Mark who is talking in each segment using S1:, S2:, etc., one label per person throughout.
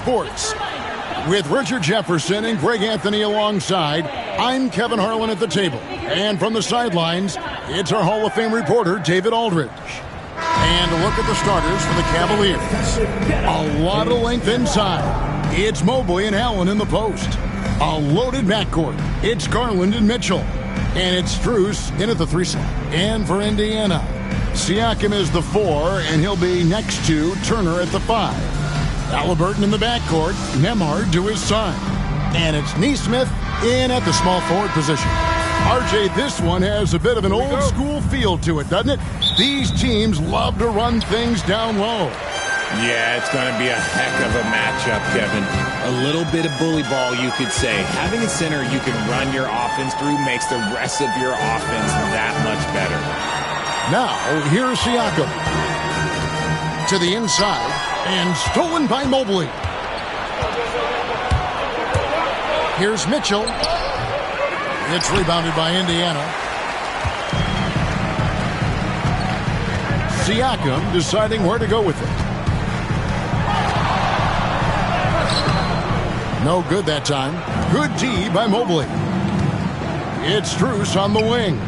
S1: Sports. With Richard Jefferson and Greg Anthony alongside, I'm Kevin Harlan at the table. And from the sidelines, it's our Hall of Fame reporter, David Aldridge. And a look at the starters for the Cavaliers. A lot of length inside. It's Mobley and Allen in the post. A loaded backcourt. It's Garland and Mitchell. And it's Strus in at the 3 slot. And for Indiana, Siakam is the 4, and he'll be next to Turner at the 5. Halliburton in the backcourt, Nembhard to his side. And it's Nesmith in at the small forward position. RJ, this one has a bit of an old school feel to it, doesn't it? These teams love to run things down low.
S2: Yeah, it's going to be a heck of a matchup, Kevin. A little bit of bully ball, you could say. Having a center you can run your offense through makes the rest of your offense that much better.
S1: Now, here's Siakam. To the inside, and stolen by Mobley. Here's Mitchell. It's rebounded by Indiana. Siakam deciding where to go with it. No good that time. Good D by Mobley. It's Strus on the wing.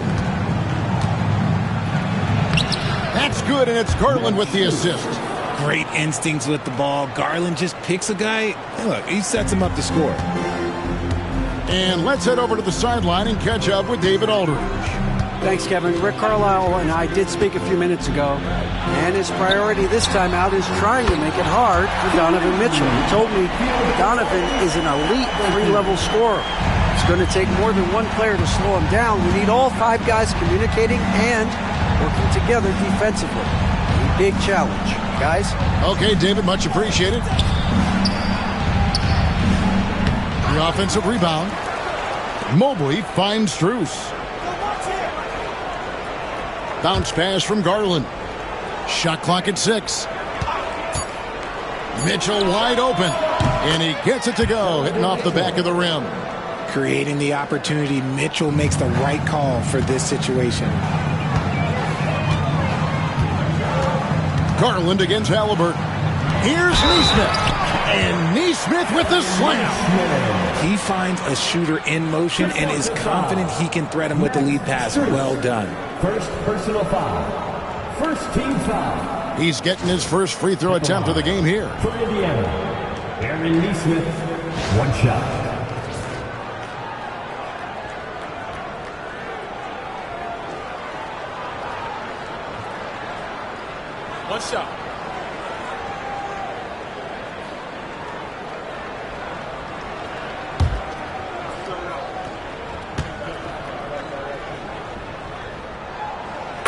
S1: That's good, and it's Garland with the assist.
S2: Great instincts with the ball. Garland just picks a guy. Look, he sets him up to score.
S1: And let's head over to the sideline and catch up with David Aldridge.
S3: Thanks, Kevin. Rick Carlisle and I did speak a few minutes ago, and his priority this time out is trying to make it hard for Donovan Mitchell. He told me Donovan is an elite 3-level scorer. It's going to take more than one player to slow him down. We need all 5 guys communicating and working together defensively. A big challenge, guys.
S1: Okay, David, much appreciated. The offensive rebound. Mobley finds Strus. Bounce pass from Garland. Shot clock at 6. Mitchell wide open. And he gets it to go, hitting off the back of the rim.
S2: Creating the opportunity, Mitchell makes the right call for this situation.
S1: Garland against Halliburton. Here's Nesmith. And Nesmith with the slam.
S2: He finds a shooter in motion and is confident he can threat him with the lead pass. Well done.
S4: First personal foul. First team foul.
S1: He's getting his first free throw attempt of the game here.
S4: For Indiana, Aaron Nesmith, 1 shot.
S5: One shot.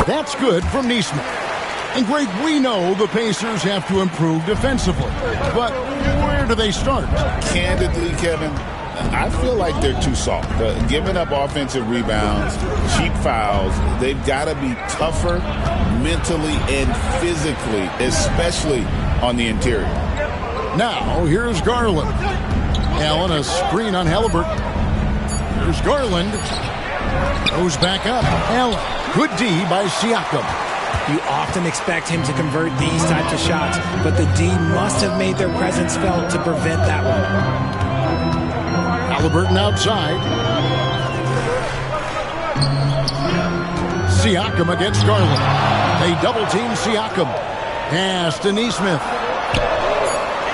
S1: That's good from Nesmith. And Greg, we know the Pacers have to improve defensively. But where do they start?
S6: Candidly, Kevin, I feel like they're too soft. Giving up offensive rebounds, cheap fouls, they've got to be tougher mentally and physically, especially on the interior.
S1: Now, here's Garland. Allen, a screen on Halliburton. Here's Garland. Goes back up. Allen. Good D by Siakam.
S2: You often expect him to convert these types of shots, but the D must have made their presence felt to prevent that one.
S1: Halliburton outside. Siakam against Garland. They double-team Siakam. Pass to Nesmith.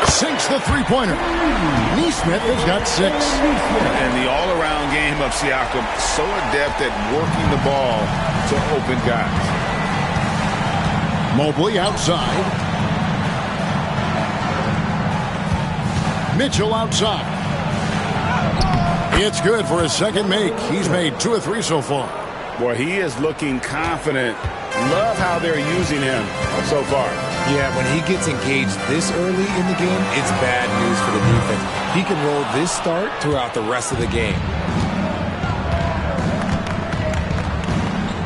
S1: Sinks the three-pointer. Nesmith has got 6.
S6: And the all-around game of Siakam, so adept at working the ball to open guys.
S1: Mobley outside. Mitchell outside. It's good for his second make. He's made 2 of 3 so far.
S6: Boy, he is looking confident. Love how they're using him so far.
S2: Yeah, when he gets engaged this early in the game, it's bad news for the defense. He can roll this start throughout the rest of the game.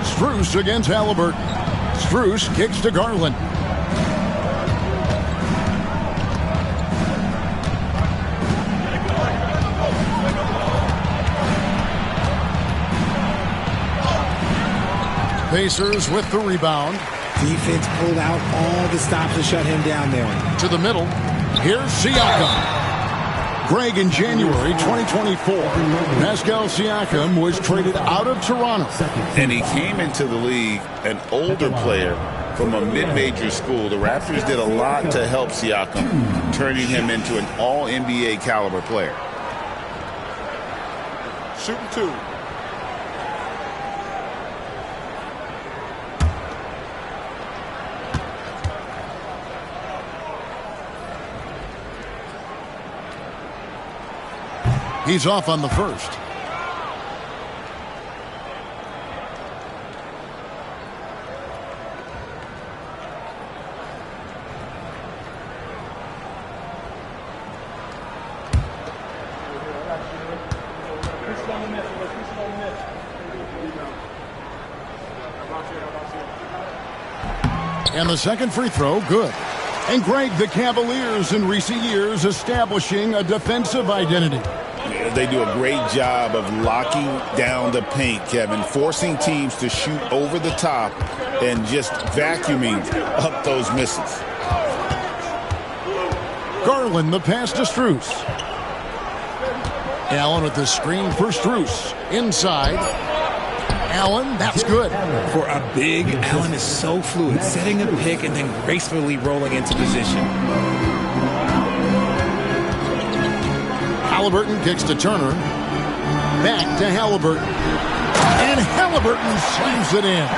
S1: Strus against Halliburton. Strus kicks to Garland. Pacers with the rebound.
S2: Defense pulled out all the stops to shut him down there.
S1: To the middle. Here's Siakam. Greg, in January 2024, Pascal Siakam was traded out of Toronto.
S6: And he came into the league an older player from a mid-major school. The Raptors did a lot to help Siakam, turning him into an all-NBA caliber player.
S5: Shooting 2.
S1: He's off on the first. And the second free throw, good. And Greg, the Cavaliers in recent years establishing a defensive identity.
S6: They do a great job of locking down the paint, Kevin, forcing teams to shoot over the top and just vacuuming up those misses.
S1: Garland, the pass to Strus. Allen with the screen for Strus. Inside. Allen, that's good.
S2: For a big, Allen is so fluid, setting a pick and then gracefully rolling into position.
S1: Halliburton kicks to Turner. Back to Halliburton. And Halliburton slams it in.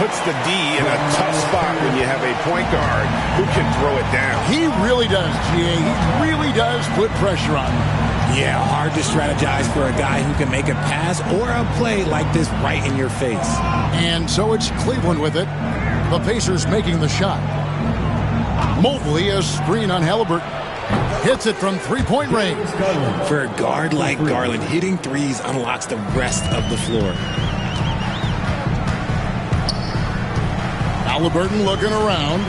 S6: Puts the D in a tough spot when you have a point guard who can throw it down.
S1: He really does, GA. He really does put pressure on him.
S2: Yeah, hard to strategize for a guy who can make a pass or a play like this right in your face.
S1: And so it's Cleveland with it. The Pacers making the shot. Mobley, a screen on Halliburton. Hits it from three-point range.
S2: For a guard like Garland, hitting threes unlocks the rest of the floor.
S1: Halliburton looking around.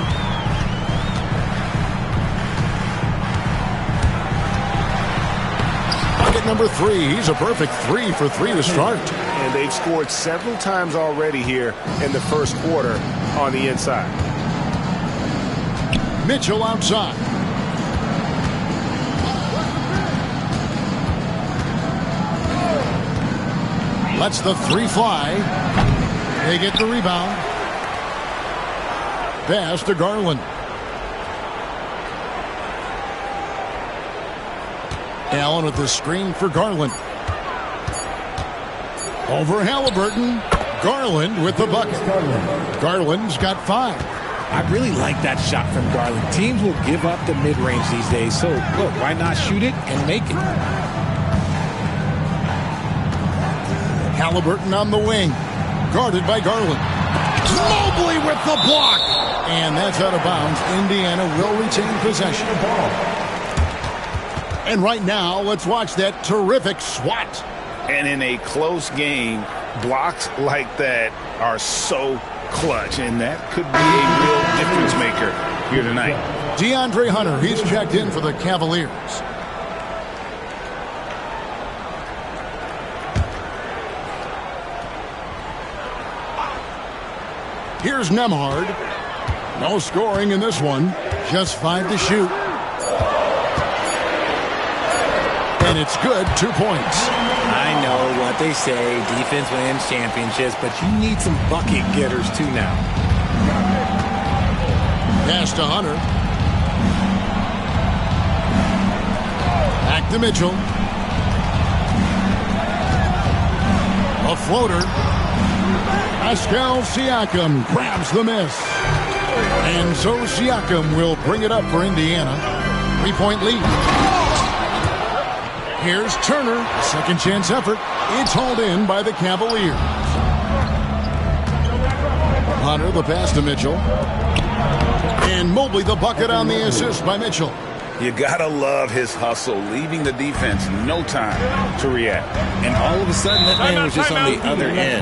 S1: Bucket number 3. He's a perfect 3 for 3 to start.
S5: And they've scored several times already here in the first quarter on the inside.
S1: Mitchell outside. Lets the 3 fly. They get the rebound. Pass to Garland. Allen with the screen for Garland. Over Halliburton. Garland with the bucket. Garland's got 5.
S2: I really like that shot from Garland. Teams will give up the mid-range these days, so look, why not shoot it and make it?
S1: Halliburton on the wing. Guarded by Garland. Mobley with the block. And that's out of bounds. Indiana will retain possession. And right now, let's watch that terrific swat.
S6: And in a close game, blocks like that are so clutch, and that could be a real difference maker here tonight.
S1: DeAndre Hunter, he's checked in for the Cavaliers. Here's Nembhard. No scoring in this one. Just 5 to shoot. And it's good. 2 points.
S2: I know what they say, defense wins championships, but you need some bucket getters too now.
S1: Pass to Hunter. Back to Mitchell. A floater. Pascal Siakam grabs the miss. And so Siakam will bring it up for Indiana. 3-point lead. Here's Turner, a second chance effort. It's hauled in by the Cavaliers. Hunter, the pass to Mitchell. And Mobley, the bucket on the assist by Mitchell.
S6: You gotta love his hustle, leaving the defense no time to react.
S2: And all of a sudden, that man was just on the other end.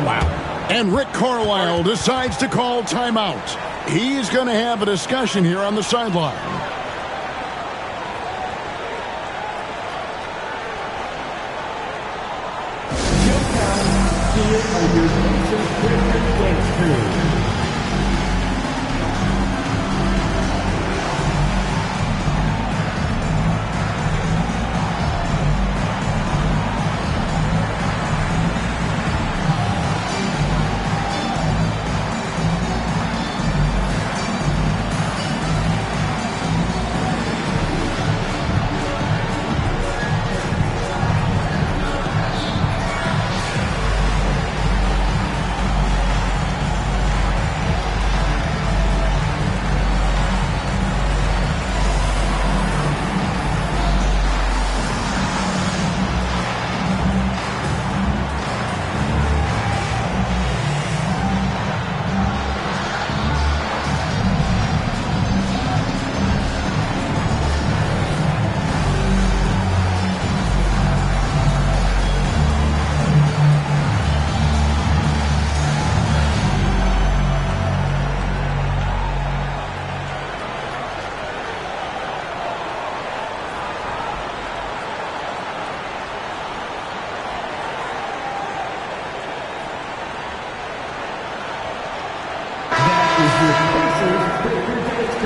S2: Wow.
S1: And Rick Carlisle decides to call timeout. He's going to have a discussion here on the sideline.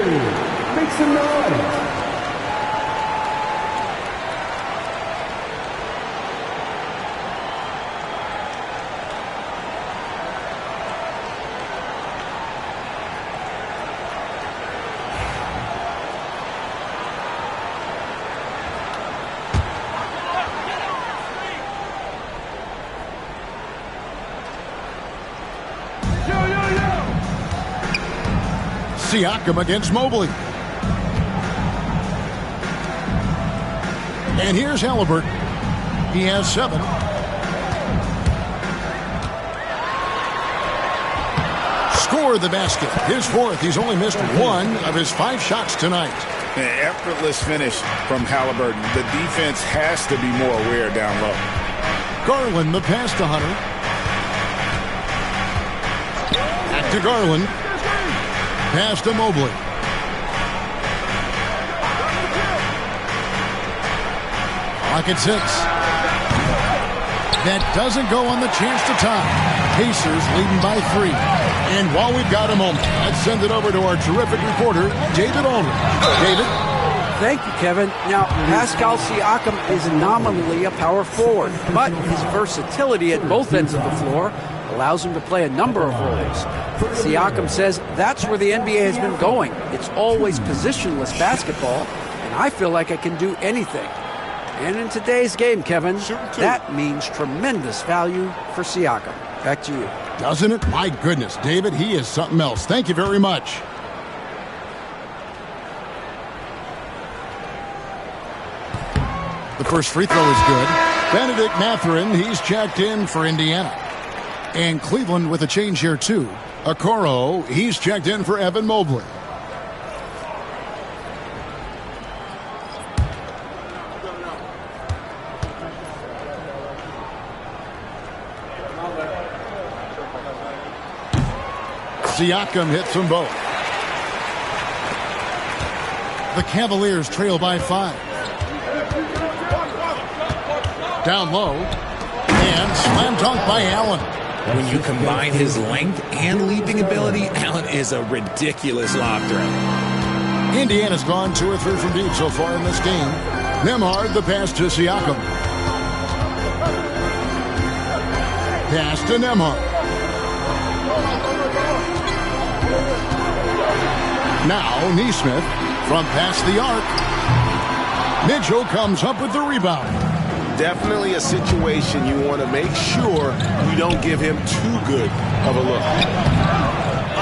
S4: Siakam. Make some noise.
S1: Siakam against Mobley. And here's Halliburton. He has 7. Scored the basket. His 4th. He's only missed 1 of his 5 shots tonight.
S6: An effortless finish from Halliburton. The defense has to be more aware down low.
S1: Garland, the pass to Hunter. Back to Garland. Pass to Mobley. Clock at 6. That doesn't go on the chance to tie. Pacers leading by 3. And while we've got a moment, let's send it over to our terrific reporter, David Aldridge. David?
S3: Thank you, Kevin. Now, Pascal Siakam is nominally a power forward, but his versatility at both ends of the floor allows him to play a number of roles. Siakam says that's where the NBA has been going. It's always positionless basketball, and I feel like I can do anything. And in today's game, Kevin, that means tremendous value for Siakam. Back to you.
S1: Doesn't it? My goodness, David, he is something else. Thank you very much. The first free throw is good. Benedict Mathurin, he's checked in for Indiana. And Cleveland with a change here, too. Okoro, he's checked in for Evan Mobley. Siakam hits them both. The Cavaliers trail by 5. Down low. And slam dunk by Allen.
S2: When you combine his length and leaping ability, Allen is a ridiculous lob threat.
S1: Indiana's gone 2 or 3 from deep so far in this game. Nembhard, the pass to Siakam. Pass to Nembhard. Now Nesmith from past the arc. Mitchell comes up with the rebound.
S5: Definitely a situation you want to make sure you don't give him too good of a look.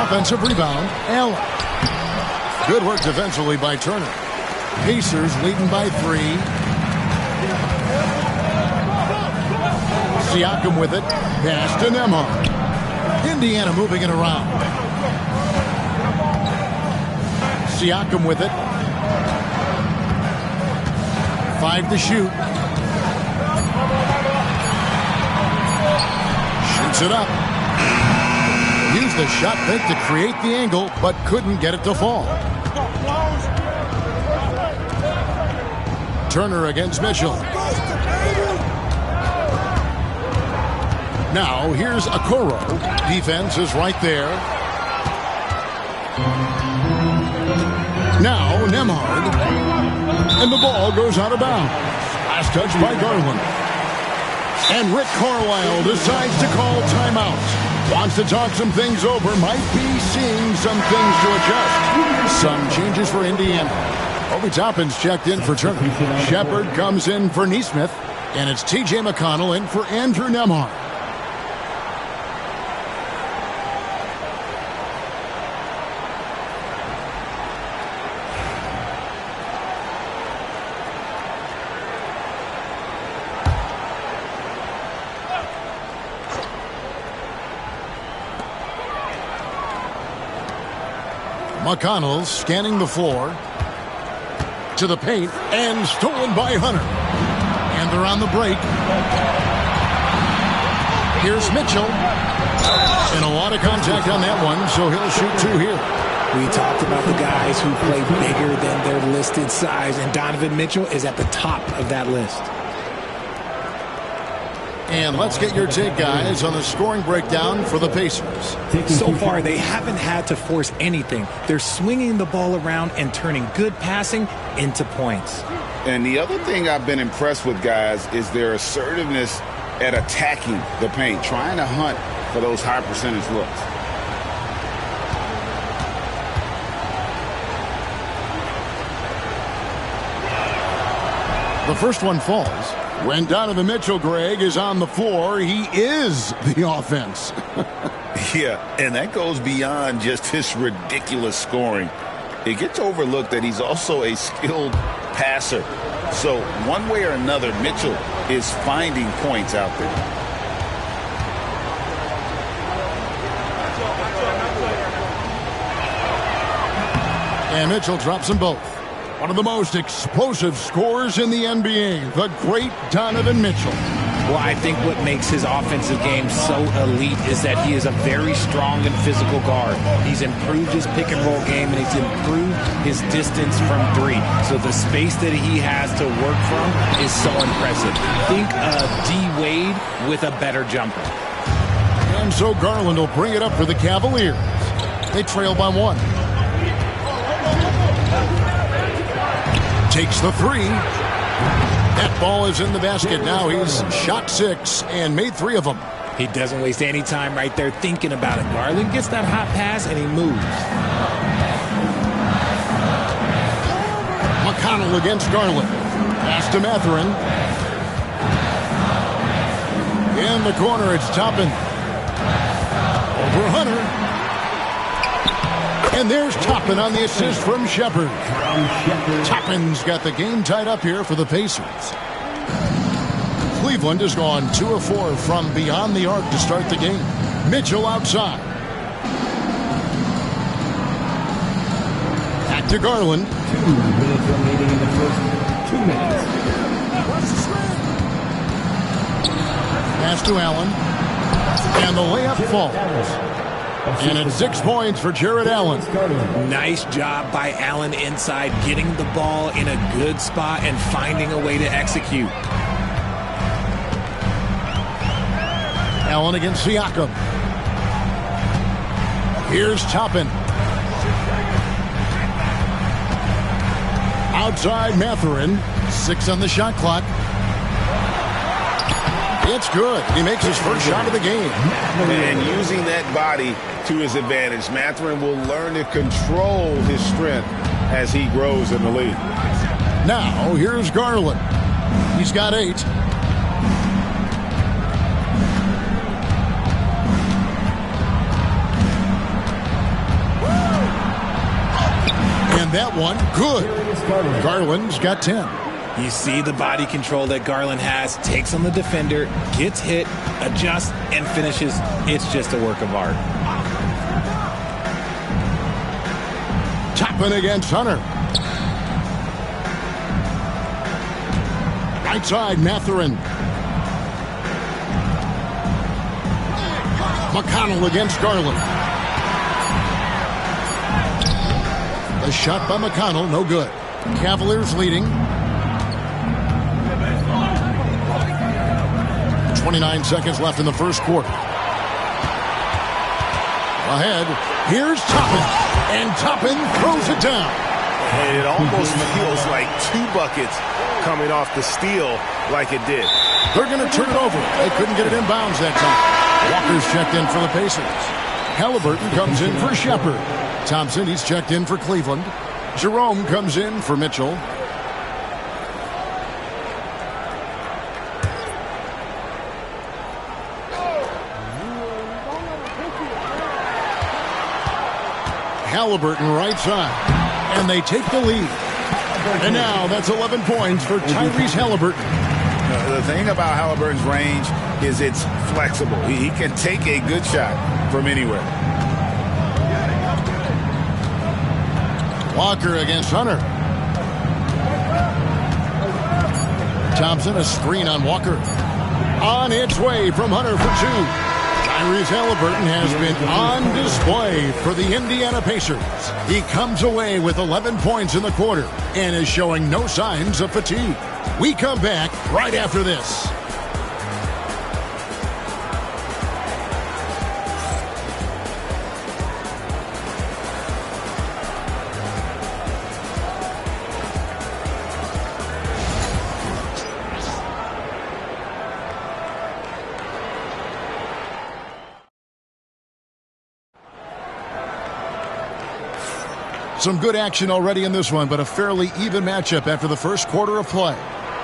S1: Offensive rebound, Allen. Good work defensively by Turner. Pacers leading by 3. Siakam with it. Pass to Nembhard. Indiana moving it around. Siakam with it. 5 to shoot. Shoots it up. Used the shot fake to create the angle, but couldn't get it to fall. Turner against Mitchell. Now here's Okoro. Defense is right there. Now Nembhard. And the ball goes out of bounds. Last touch by Garland. And Rick Carlisle decides to call timeout. Wants to talk some things over. Might be seeing some things to adjust. Some changes for Indiana. Obi Toppin's checked in for Turner. Shepard comes in for Nesmith. And it's T.J. McConnell in for Andrew Nembhard. McConnell scanning the floor to the paint and stolen by Hunter. And they're on the break. Here's Mitchell. And a lot of contact on that one, so he'll shoot 2 here.
S2: We talked about the guys who play bigger than their listed size, and Donovan Mitchell is at the top of that list.
S1: And let's get your take, guys, on the scoring breakdown for the Pacers.
S2: So far, they haven't had to force anything. They're swinging the ball around and turning good passing into points.
S6: And the other thing I've been impressed with, guys, is their assertiveness at attacking the paint, trying to hunt for those high percentage looks.
S1: The first one falls. When Donovan Mitchell, Greg, is on the floor, he is the offense.
S6: Yeah, and that goes beyond just his ridiculous scoring. It gets overlooked that he's also a skilled passer. So one way or another, Mitchell is finding points out there.
S1: And Mitchell drops them both. One of the most explosive scorers in the NBA, the great Donovan Mitchell.
S2: Well, I think what makes his offensive game so elite is that he is a very strong and physical guard. He's improved his pick and roll game, and he's improved his distance from three. So the space that he has to work from is so impressive. Think of D. Wade with a better jumper.
S1: And so Garland will bring it up for the Cavaliers. They trail by one. Takes the three. That ball is in the basket. Now he's shot 6 and made 3 of them.
S2: He doesn't waste any time right there thinking about it. Garland gets that hot pass and he moves.
S1: McConnell against Garland. Pass to Mathurin. In the corner, it's Toppin. Over Hunter. And there's Toppin on the assist from Shepard. Toppin's got the game tied up here for the Pacers. Cleveland has gone 2 of 4 from beyond the arc to start the game. Mitchell outside. Back to Garland.
S4: 2 minutes remaining in the first 2 minutes.
S1: Pass to Allen. And the layup falls. And it's 6 points for Jared Allen.
S2: Nice job by Allen inside, getting the ball in a good spot and finding a way to execute.
S1: Allen against Siakam. Here's Toppin. Outside Mathurin. 6 on the shot clock. It's good. He makes his first shot of the game.
S5: And using that body to his advantage, Mathurin will learn to control his strength as he grows in the league.
S1: Now, here's Garland. He's got 8. And that one, good. Garland's got 10.
S2: You see the body control that Garland has, takes on the defender, gets hit, adjusts, and finishes. It's just a work of art.
S1: Toppin against Hunter. Right side, Mathurin. McConnell against Garland. The shot by McConnell, no good. Cavaliers leading. 29 seconds left in the first quarter. Ahead, here's Toppin. And Toppin throws it down.
S5: And it almost feels like 2 buckets coming off the steal like it did.
S1: They're going to turn it over. They couldn't get it in bounds that time. Walker's checked in for the Pacers. Halliburton comes in for Shepard. Thompson, he's checked in for Cleveland. Jerome comes in for Mitchell. Halliburton right side. And they take the lead. And now that's 11 points for Tyrese Halliburton.
S6: The thing about Halliburton's range is it's flexible. He can take a good shot from anywhere.
S1: Walker against Hunter. Thompson, a screen on Walker. On its way from Hunter for 2. Tyrese Halliburton has been on display for the Indiana Pacers. He comes away with 11 points in the quarter and is showing no signs of fatigue. We come back right after this. Some good action already in this one, but a fairly even matchup after the first quarter of play.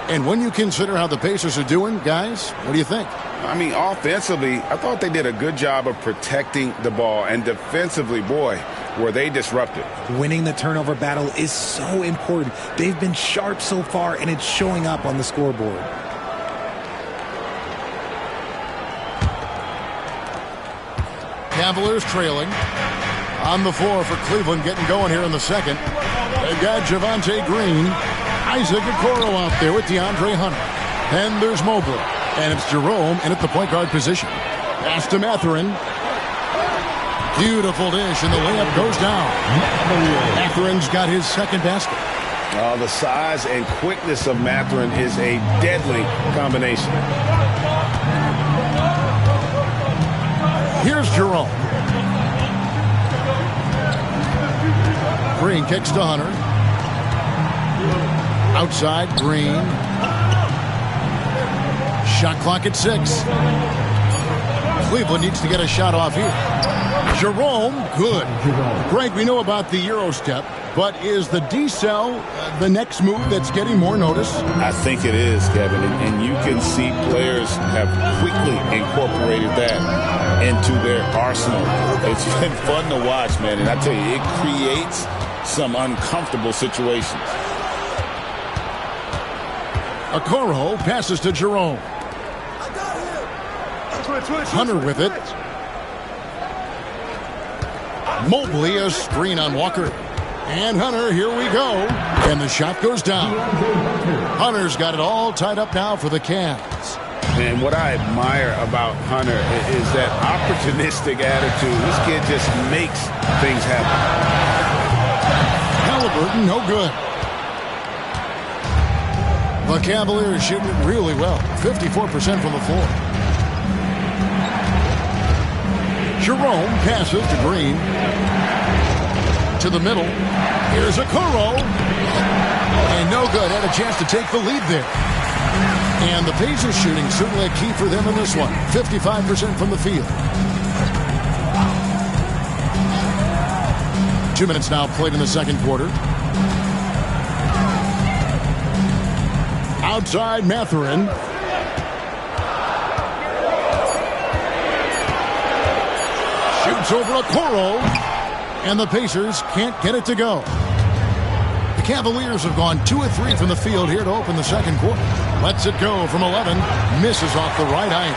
S1: And when you consider how the Pacers are doing, guys, what do you think?
S5: I mean, offensively, I thought they did a good job of protecting the ball. And defensively, boy, were they disruptive.
S2: Winning the turnover battle is so important. They've been sharp so far, and it's showing up on the scoreboard.
S1: Cavaliers trailing. On the floor for Cleveland, getting going here in the second. They've got Javonte Green. Isaac Okoro out there with DeAndre Hunter. And there's Mobley. And it's Jerome in at the point guard position. Pass to Mathurin. Beautiful dish, and the layup goes down. Mathurin's got his second basket.
S5: The size and quickness of Mathurin is a deadly combination.
S1: Here's Jerome. Green kicks to Hunter. Outside, Green. Shot clock at 6. Cleveland needs to get a shot off here. Jerome, good. Greg, we know about the Euro step, but is the decel the next move that's getting more notice?
S6: I think it is, Kevin, and you can see players have quickly incorporated that into their arsenal. It's been fun to watch, man, and I tell you, it creates some uncomfortable situations.
S1: Okoro passes to Jerome. Hunter with it. Mobley, a screen on Walker. And Hunter, here we go. And the shot goes down. Hunter's got it all tied up now for the Cavs.
S5: And what I admire about Hunter is that opportunistic attitude. This kid just makes things happen.
S1: Halliburton, no good. The Cavaliers shooting it really well. 54% from the floor. Jerome passes to Green. To the middle. Here's Okoro. And no good. Had a chance to take the lead there. And the Pacers shooting certainly a key for them in this one. 55% from the field. 2 minutes now played in the second quarter. Outside Mathurin. Shoots over Okoro. And the Pacers can't get it to go. The Cavaliers have gone 2 of 3 from the field here to open the second quarter. Lets it go from 11. Misses off the right eye.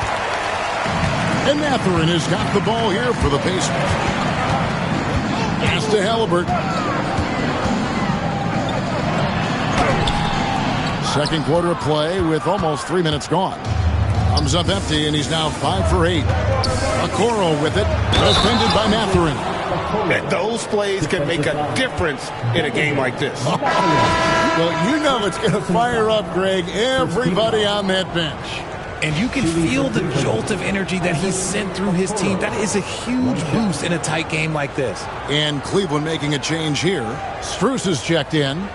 S1: And Mathurin has got the ball here for the Pacers. Pass to Halliburton. Second quarter of play with almost 3 minutes gone. Comes up empty, and he's now 5 for 8. Okoro with it. Defended by Mathurin.
S5: Those plays can make a difference in a game like this.
S1: Well, you know it's going to fire up, Greg, everybody on that bench.
S2: And you can feel the jolt of energy that he's sent through his team. That is a huge boost in a tight game like this.
S1: And Cleveland making a change here. Strus is checked in.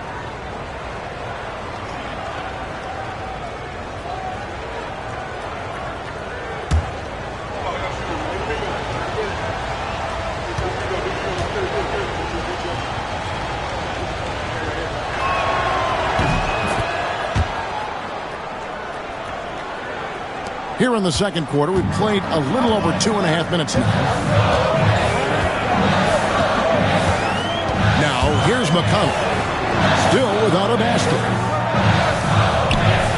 S1: Here in the second quarter, we've played a little over 2.5 minutes now. Now, here's McConnell. Still without a basket.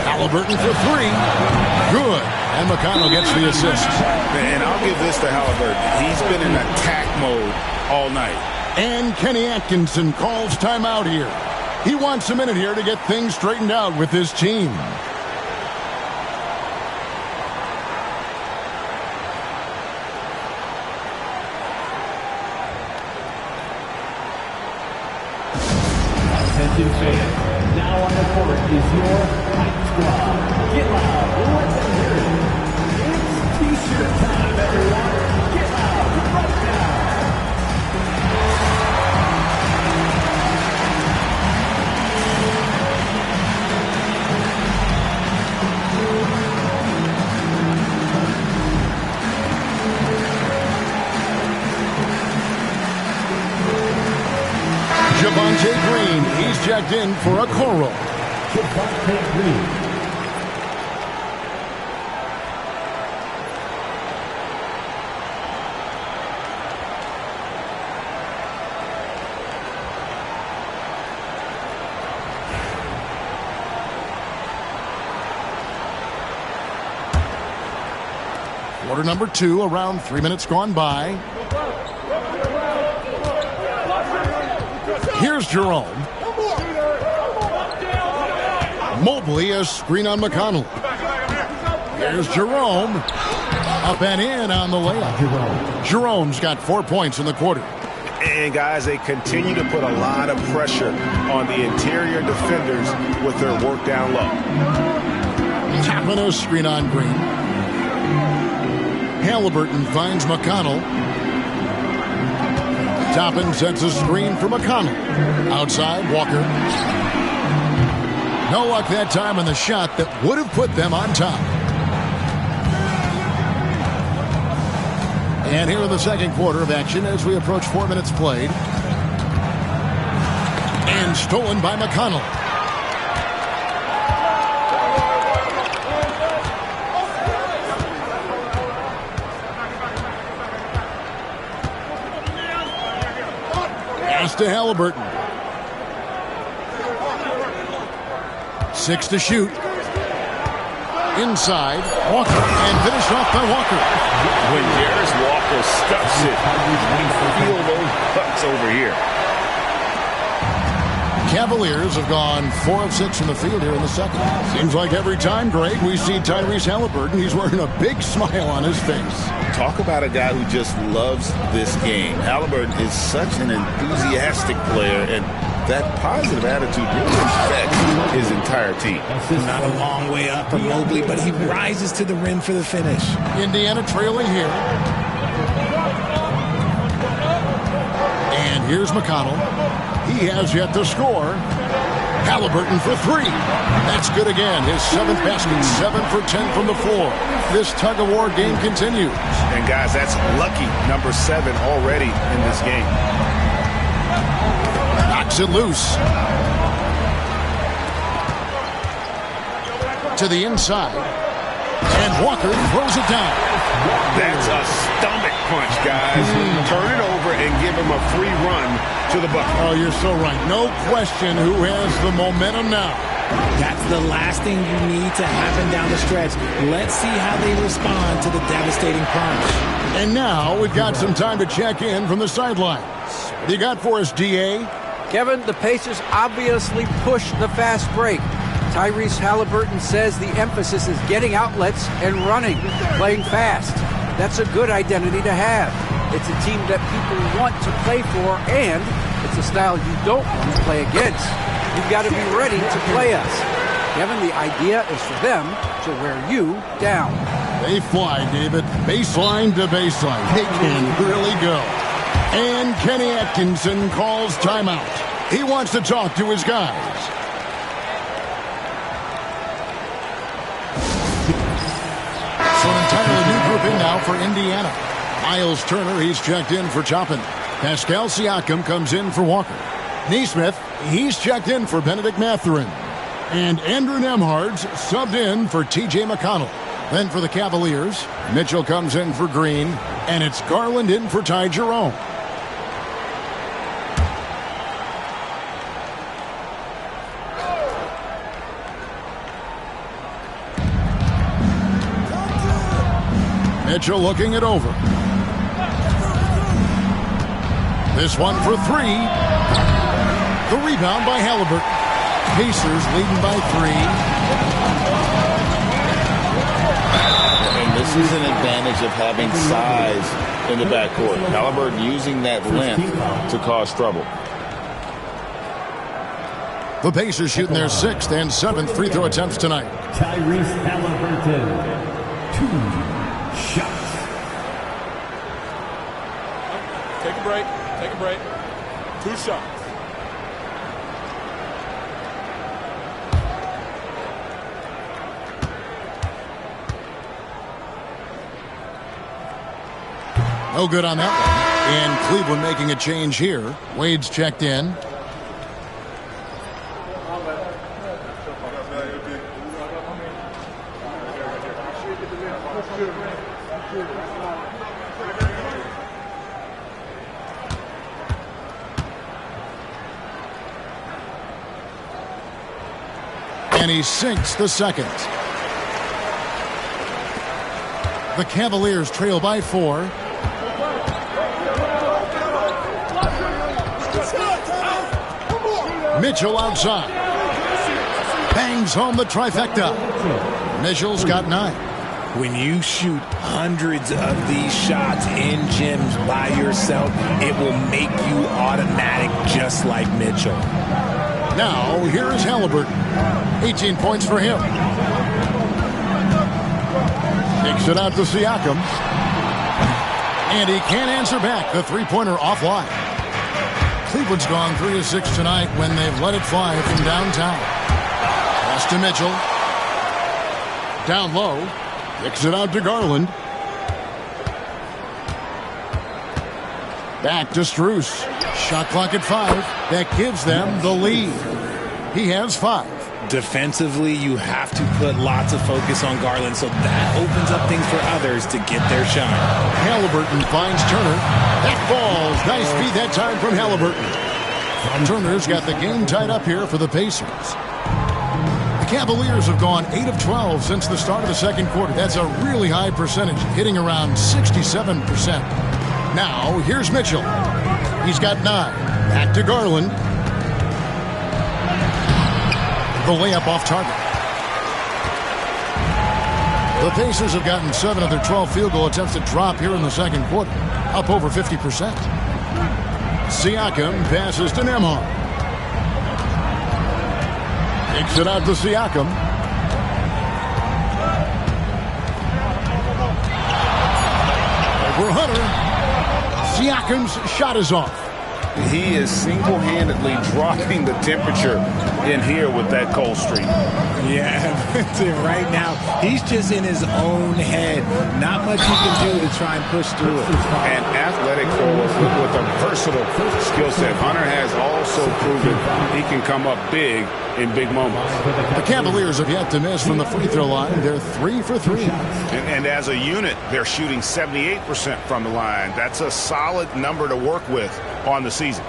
S1: Halliburton for 3. Good. And McConnell gets the assist.
S5: And I'll give this to Halliburton. He's been in attack mode all night.
S1: And Kenny Atkinson calls timeout here. He wants a minute here to get things straightened out with his team.
S4: Attention fans, now on the court is your hype squad. Get loud, let them hear it. It's t-shirt time, everyone. Get loud right now.
S1: checked in for Okoro. Quarter number 2, around 3 minutes gone by. Here's Jerome. Mobley, a screen on McConnell. Here's Jerome. Up and in on the layup. Jerome's got 4 points in the quarter.
S5: And, guys, they continue to put a lot of pressure on the interior defenders with their work down low.
S1: Tapping a screen on Green. Halliburton finds McConnell. Toppin sets a screen for McConnell. Outside, Walker. No luck that time on the shot that would have put them on top. And here in the second quarter of action as we approach 4 minutes played. And stolen by McConnell. Pass to Halliburton. 6 to shoot. Inside, Walker, and finished off by Walker.
S5: When Darius Walker stuffs it, we feel those cuts over here.
S1: Cavaliers have gone 4 of 6 from the field here in the second. Seems like every time, Greg, we see Tyrese Halliburton, he's wearing a big smile on his face.
S6: Talk about a guy who just loves this game. Halliburton is such an enthusiastic player, and that positive attitude really affects his entire team.
S2: Not a long way up for Mobley, but he rises to the rim for the finish.
S1: Indiana trailing here. And here's McConnell. He has yet to score. Halliburton for 3. That's good again. His 7th basket, 7 for 10 from the floor. This tug-of-war game continues.
S5: And, guys, that's lucky number 7 already in this game.
S1: Knocks it loose. To the inside. And Walker throws it down.
S5: That's a stomach punch, guys. Turn it over and give him a free run to the bucket.
S1: Oh, you're so right. No question who has the momentum now.
S2: That's the last thing you need to happen down the stretch. Let's see how they respond to the devastating punch.
S1: And now we've got some time to check in from the sidelines. What do you got for us, D.A.?
S3: Kevin, the Pacers obviously pushed the fast break. Tyrese Halliburton says the emphasis is getting outlets and running, playing fast. That's a good identity to have. It's a team that people want to play for, and it's a style you don't want to play against. You've got to be ready to play us. Kevin, the idea is for them to wear you down.
S1: They fly, David. Baseline to baseline. They can really go. And Kenny Atkinson calls timeout. He wants to talk to his guys. So an entirely new grouping now for Indiana. Miles Turner, he's checked in for Toppin. Pascal Siakam comes in for Walker. Neesmith, he's checked in for Benedict Mathurin. And Andrew Nembhard's subbed in for T.J. McConnell. Then for the Cavaliers, Mitchell comes in for Green. And it's Garland in for Ty Jerome. Mitchell looking it over. This one for 3. The rebound by Halliburton. Pacers leading by 3.
S6: And this is an advantage of having size in the backcourt. Halliburton using that length to cause trouble.
S1: The Pacers shooting their 6th and 7th free throw attempts tonight.
S4: Tyrese Halliburton, 2 shots.
S7: Take a break. Take a break. 2 shots.
S1: No good on that one. And Cleveland making a change here. Wade's checked in. And he sinks the second. The Cavaliers trail by 4. Mitchell outside. Bangs home the trifecta. Mitchell's got 9.
S2: When you shoot hundreds of these shots in gyms by yourself, it will make you automatic just like Mitchell.
S1: Now, here is Halliburton. 18 points for him. Kicks it out to Siakam. And he can't answer back. The three-pointer offline. Cleveland's gone 3 of 6 tonight when they've let it fly from downtown. Pass to Mitchell. Down low. Kicks it out to Garland. Back to Strus. Shot clock at 5. That gives them the lead. He has 5.
S2: Defensively, you have to put lots of focus on Garland, so that opens up things for others to get their shot.
S1: Halliburton finds Turner. That falls. Nice feed that time from Halliburton. Turner's got the game tied up here for the Pacers. The Cavaliers have gone 8 of 12 since the start of the second quarter. That's a really high percentage, hitting around 67%. Now, here's Mitchell. He's got 9. Back to Garland. The layup off target. The Pacers have gotten 7 of their 12 field goal attempts to drop here in the second quarter, up over 50%. Siakam passes to Nembhard. Kicks it out to Siakam. Over Hunter. Siakam's shot is off.
S5: He is single-handedly dropping the temperature in here with that cold streak.
S2: Yeah, right now, he's just in his own head. Not much you can do to try and push through it.
S5: An athletic forward with a versatile skill set. Hunter has also proven he can come up big in big moments.
S1: The Cavaliers have yet to miss from the free throw line. They're 3 for 3.
S5: And as a unit, they're shooting 78% from the line. That's a solid number to work with on the season.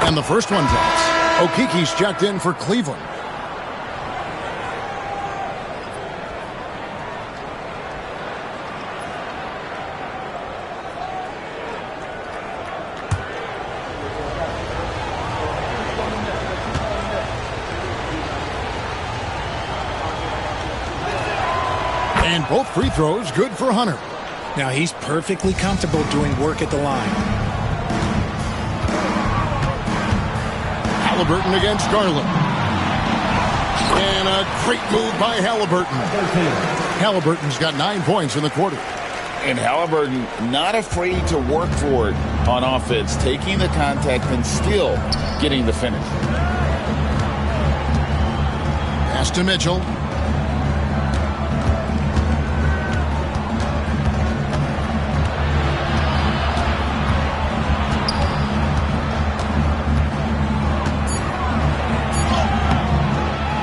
S1: And the first one drops. Okiki's checked in for Cleveland. And both free throws good for Hunter.
S2: Now he's perfectly comfortable doing work at the line.
S1: Halliburton against Garland. And a great move by Halliburton. Halliburton's got 9 points in the quarter.
S6: And Halliburton not afraid to work for it on offense, taking the contact and still getting the finish.
S1: Pass to Mitchell.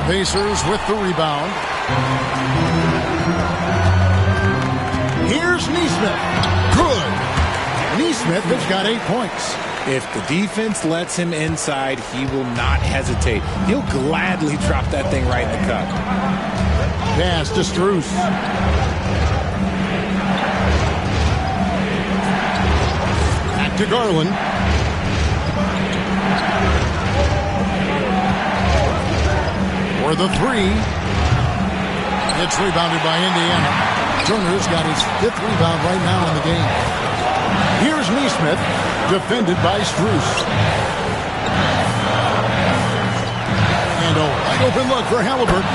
S1: Pacers with the rebound. Here's Nesmith. Good. Nesmith has got 8 points.
S2: If the defense lets him inside, he will not hesitate. He'll gladly drop that thing right in the cup.
S1: Pass to Strus. Back to Garland. For the 3. It's rebounded by Indiana. Turner's got his 5th rebound right now in the game. Here's Nesmith, defended by Strus. And a wide open look for Halliburton.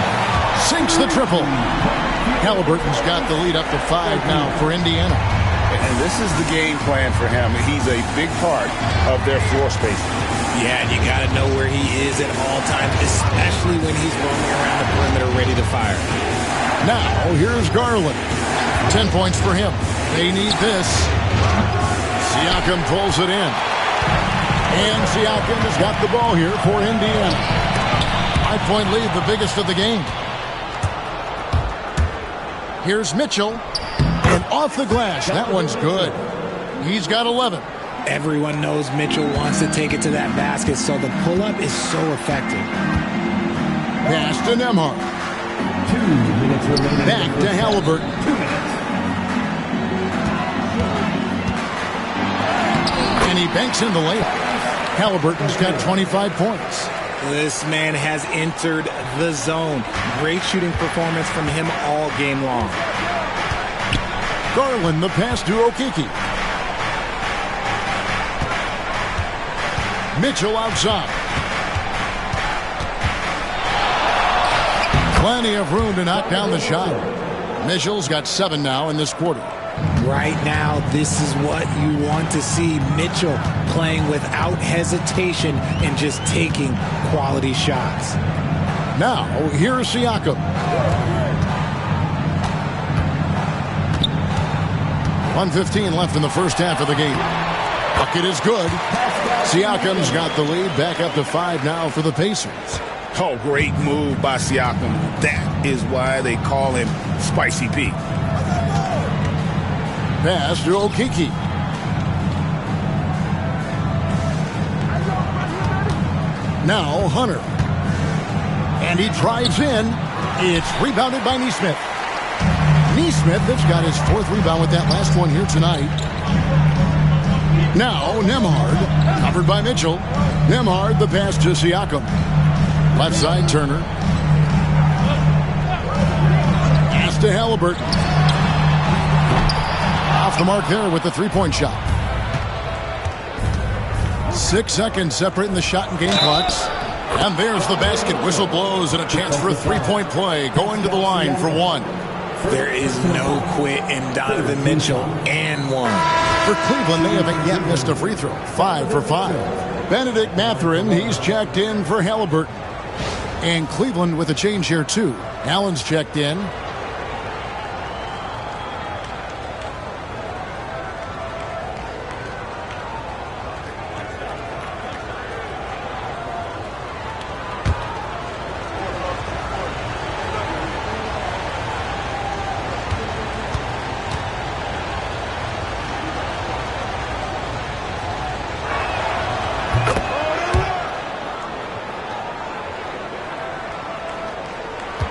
S1: Sinks the triple. Halliburton's got the lead up to 5 now for Indiana.
S5: And this is the game plan for him. He's a big part of their floor spacing.
S2: Yeah, and you got to know where he is at all times, especially when he's roaming around the perimeter ready to fire.
S1: Now, here's Garland. 10 points for him. They need this. Siakam pulls it in. And Siakam has got the ball here for Indiana. 5-point lead, the biggest of the game. Here's Mitchell. And off the glass. That one's good. He's got 11.
S2: Everyone knows Mitchell wants to take it to that basket, so the pull-up is so effective.
S1: Pass to Nembhard.
S4: 2 minutes remaining.
S1: Back to Halliburton.
S4: 2 minutes.
S1: And he banks in the layup. Halliburton's got 25 points.
S2: This man has entered the zone. Great shooting performance from him all game long.
S1: Garland, the pass to Okeke. Mitchell outside. Plenty of room to knock down the shot. Mitchell's got 7 now in this quarter.
S2: Right now, this is what you want to see. Mitchell playing without hesitation and just taking quality shots.
S1: Now, here's Siakam. 1:15 left in the first half of the game. Bucket is good. Siakam's got the lead, back up to 5 now for the Pacers.
S5: Oh, great move by Siakam. That is why they call him Spicy Pete.
S1: Pass to Okeke. Now Hunter. And he drives in. It's rebounded by Nesmith. Nesmith has got his 4th rebound with that last one here tonight. Now Nembhard, covered by Mitchell. Nembhard, the pass to Siakam. Left side, Turner. Pass to Halliburton. Off the mark there with the 3-point shot. 6 seconds separating the shot and game clocks. And there's the basket. Whistle blows and a chance for a 3-point play. Going to the line for 1.
S2: There is no quit in Donovan Mitchell and 1.
S1: For Cleveland, they haven't yet missed a free throw. 5 for 5. Benedict Mathurin, he's checked in for Halliburton. And Cleveland with a change here, too. Allen's checked in.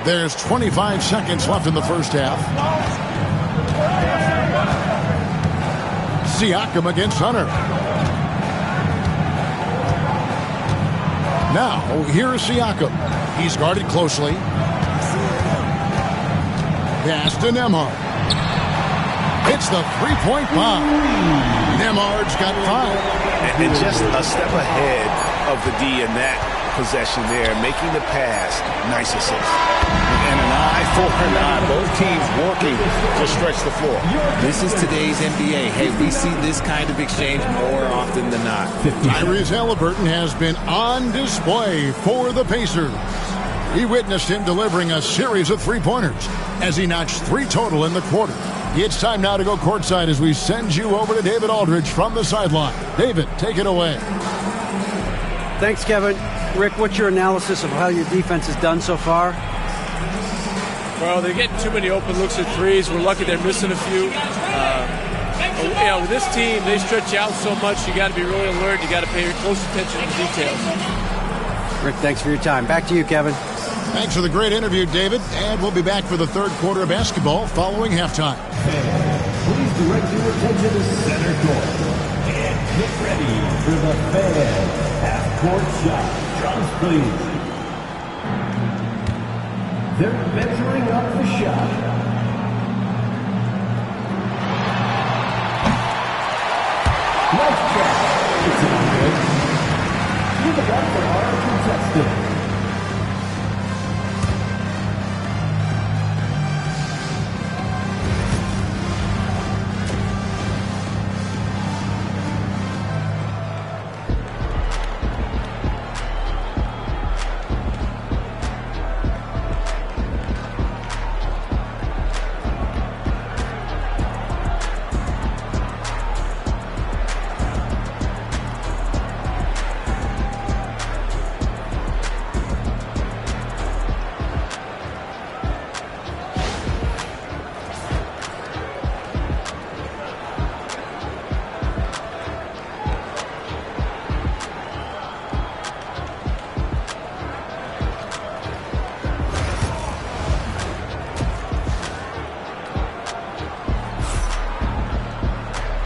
S1: There's 25 seconds left in the first half. Siakam against Hunter. Now, here's Siakam. He's guarded closely. Pass to Nembhard. It's the 3-point bomb. Nembhard's got 5.
S5: And just a step ahead of the D in that possession there, making the pass. Nice assist. And an eye for an eye. Both teams working to stretch the floor.
S2: This is today's NBA. Hey, we see this kind of exchange more often than not.
S1: Tyrese Halliburton has been on display for the Pacers. He witnessed him delivering a series of 3-pointers as he notched 3 total in the quarter. It's time now to go courtside as we send you over to David Aldridge from the sideline. David, take it away.
S3: Thanks, Kevin. Rick, what's your analysis of how your defense has done so far?
S7: Well, they're getting too many open looks at threes. We're lucky they're missing a few. With this team, they stretch out so much. You got to be really alert. You got to pay close attention to the details.
S3: Rick, thanks for your time. Back to you, Kevin.
S1: Thanks for the great interview, David. And we'll be back for the third quarter of basketball following halftime.
S4: Please direct your attention to center court. And get ready for the fan half-court shot. Drums, please. They're measuring up the shot. Nice shot. It's not good. Give it up for our contestant.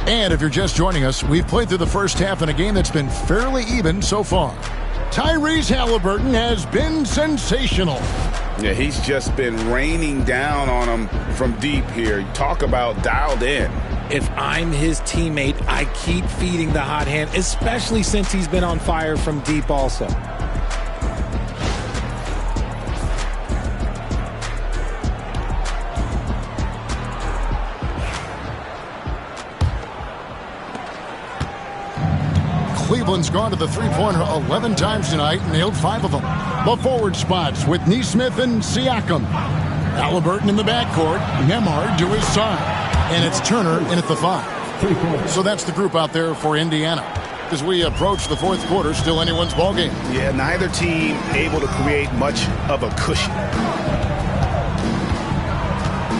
S1: And if you're just joining us, we've played through the first half in a game that's been fairly even so far. Tyrese Halliburton has been sensational.
S5: Yeah, he's just been raining down on him from deep here. Talk about dialed in.
S2: If I'm his teammate, I keep feeding the hot hand, especially since he's been on fire from deep also.
S1: Cleveland's gone to the three-pointer 11 times tonight and nailed 5 of them. The forward spots with Nesmith and Siakam. Halliburton in the backcourt, Nembhard to his side. And it's Turner in at the 5. So that's the group out there for Indiana. As we approach the fourth quarter, still anyone's ballgame.
S5: Yeah, neither team able to create much of a cushion.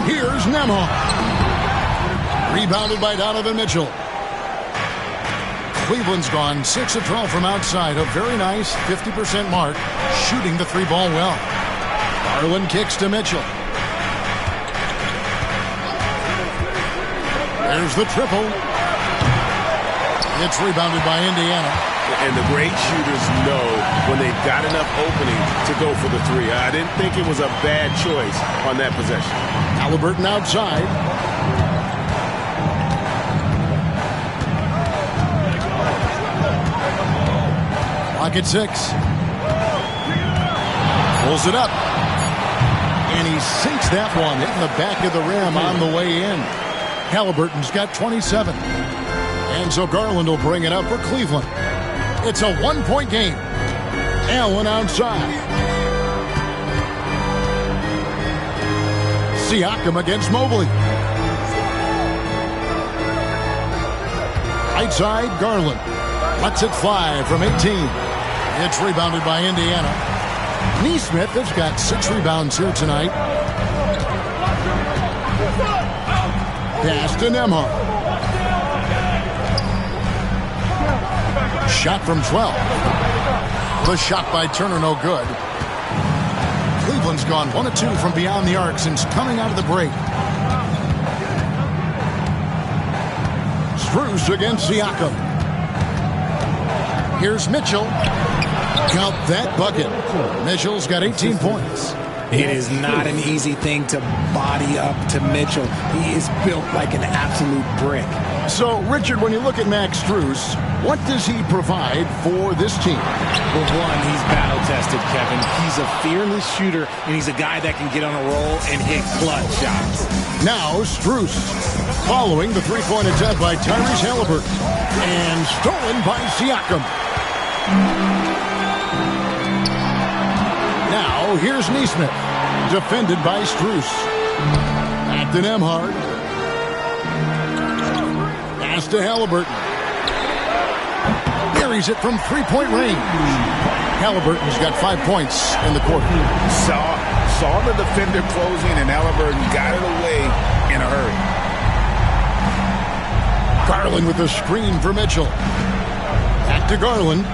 S1: Here's Nembhard. Rebounded by Donovan Mitchell. Cleveland's gone 6 of 12 from outside. A very nice 50% mark, shooting the 3-ball well. Garland kicks to Mitchell. There's the triple. It's rebounded by Indiana.
S5: And the great shooters know when they've got enough opening to go for the 3. I didn't think it was a bad choice on that possession.
S1: Halliburton outside. Clock at 6. Pulls it up. And he sinks that one, hitting the back of the rim on the way in. Halliburton's got 27. And so Garland will bring it up for Cleveland. It's a 1-point game. Allen outside. Siakam against Mobley. Right side, Garland. Lets it fly from 18. It's rebounded by Indiana. Nesmith has got 6 rebounds here tonight. Pass to Nembhard. Shot from 12. The shot by Turner no good. Cleveland's gone 1 of 2 from beyond the arc since coming out of the break. Strus against Siakam. Here's Mitchell. Count that bucket. Mitchell's got 18 points.
S2: It is not an easy thing to body up to Mitchell. He is built like an absolute brick.
S1: So, Richard, when you look at Max Strus, what does he provide for this team?
S2: Well, one, he's battle-tested, Kevin. He's a fearless shooter, and he's a guy that can get on a roll and hit clutch shots.
S1: Now, Strus, following the three-point attempt by Tyrese Halliburton, and stolen by Siakam. Now, here's Nesmith, defended by Strus. Back to Nembhard. Pass to Halliburton. Buries it from three-point range. Halliburton's got 5 points in the quarter.
S5: Saw the defender closing, and Halliburton got it away in a hurry.
S1: Garland with the screen for Mitchell. Back to Garland.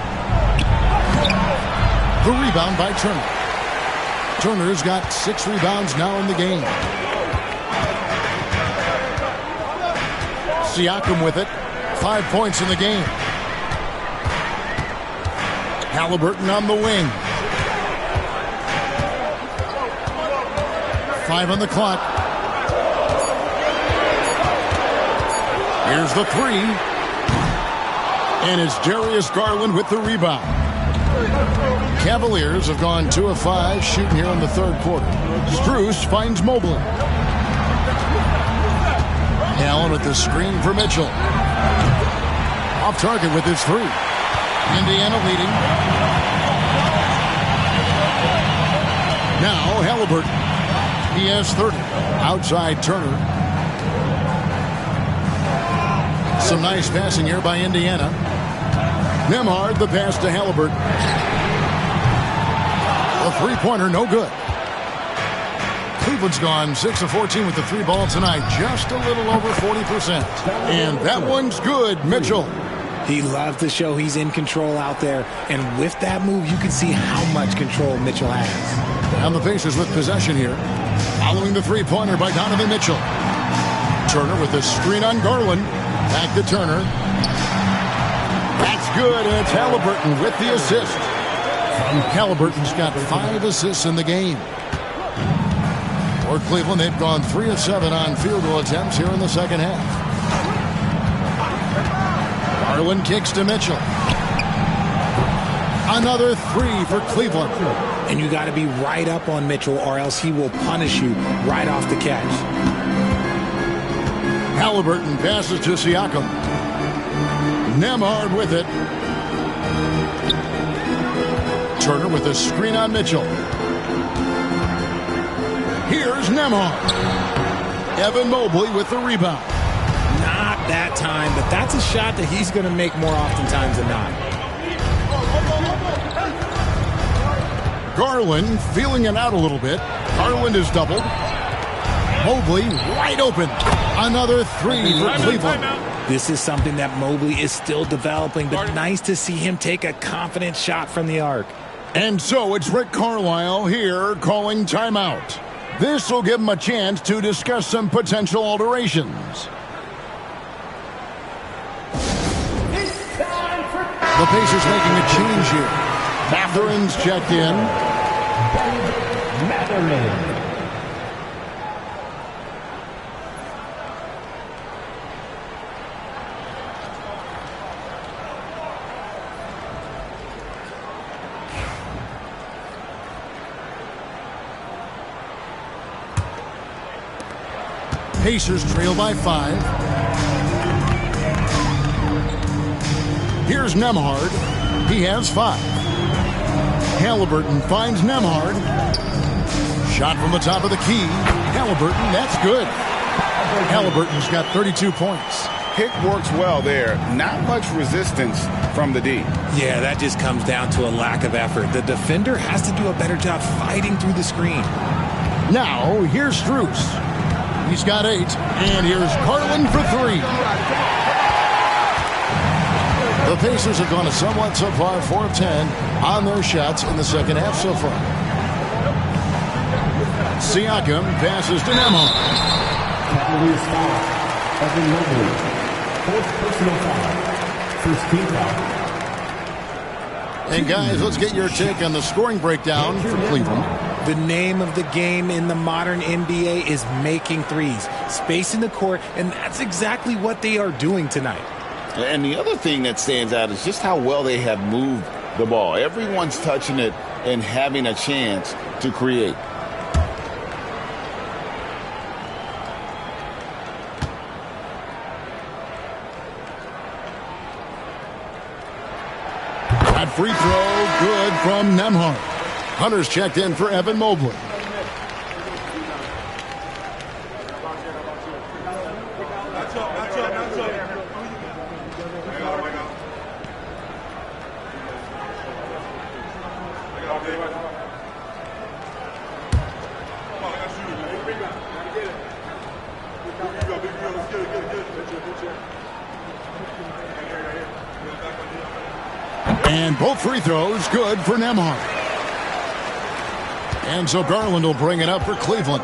S1: The rebound by Turner. Turner's got 6 rebounds now in the game. Siakam with it. 5 points in the game. Halliburton on the wing. 5 on the clock. Here's the 3. And it's Darius Garland with the rebound. Cavaliers have gone 2 of 5 shooting here in the third quarter. Strus finds Mobley. Allen with the screen for Mitchell. Off target with his 3. Indiana leading. Now Halliburton. He has 30. Outside Turner. Some nice passing here by Indiana. Nembhard, the pass to Halliburton. A three-pointer, no good. Cleveland's gone 6 of 14 with the 3-ball tonight. Just a little over 40%. And that one's good, Mitchell.
S2: He loves to show he's in control out there. And with that move, you can see how much control Mitchell has.
S1: And the Pacers with possession here. Following the three-pointer by Donovan Mitchell. Turner with the screen on Garland. Back to Turner. That's good, and it's Halliburton with the assist. Halliburton's got 5 assists in the game. For Cleveland, they've gone 3 of 7 on field goal attempts here in the second half. Garland kicks to Mitchell. Another 3 for Cleveland.
S2: And you got to be right up on Mitchell, or else he will punish you right off the catch.
S1: Halliburton passes to Siakam. Nembhard with it. Turner with a screen on Mitchell. Here's Nembhard. Evan Mobley with the rebound.
S2: Not that time, but that's a shot that he's going to make more oftentimes than not.
S1: Garland feeling it out a little bit. Garland is doubled. Mobley wide open. Another 3 for Cleveland.
S2: This is something that Mobley is still developing, but nice to see him take a confident shot from the arc.
S1: And so it's Rick Carlisle here calling timeout. This will give him a chance to discuss some potential alterations. The Pacers making a change here. Matherin's checked in.
S4: Matherin.
S1: Pacers trail by 5. Here's Nembhard. He has 5. Halliburton finds Nembhard. Shot from the top of the key. Halliburton, that's good. Halliburton's got 32 points.
S6: Hick works well there. Not much resistance from the D.
S2: Yeah, that just comes down to a lack of effort. The defender has to do a better job fighting through the screen.
S1: Now, here's Strus. He's got 8. And here's Garland for 3. The Pacers have gone a somewhat subpar 4 of 10 on their shots in the second half so far. Siakam passes to Nembhard.
S4: Cavaliers foul. Evan Mobley. 4th personal foul. First team foul.
S1: And guys, let's get your take on the scoring breakdown for Cleveland.
S2: The name of the game in the modern NBA is making threes, spacing the court, and that's exactly what they are doing tonight.
S5: And the other thing that stands out is just how well they have moved the ball. Everyone's touching it and having a chance to create.
S1: That free throw, good from Nembhard. Hunter's checked in for Evan Mobley. And both free throws good for Nembhard. And so Garland will bring it up for Cleveland.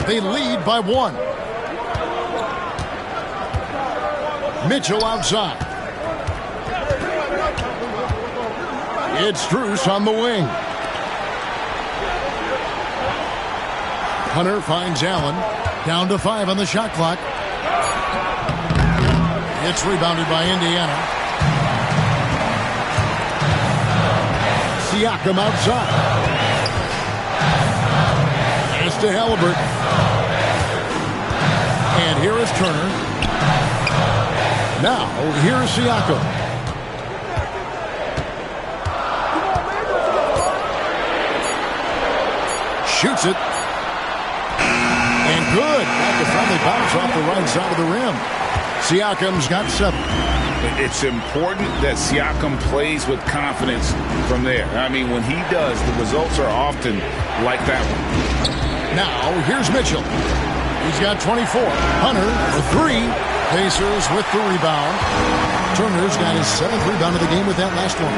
S1: They lead by 1. Mitchell outside. It's Strus on the wing. Hunter finds Allen. Down to 5 on the shot clock. It's rebounded by Indiana. Siakam outside. Pass to Halliburton. And here is Turner. Now, here's Siakam. Shoots it. And good. Got to finally bounce off the right side of the rim. Siakam's got 7.
S6: It's important that Siakam plays with confidence from there. I mean, when he does, the results are often like that one.
S1: Now, here's Mitchell. He's got 24. Hunter for 3. Pacers with the rebound. Turner's got his 7th rebound of the game with that last one.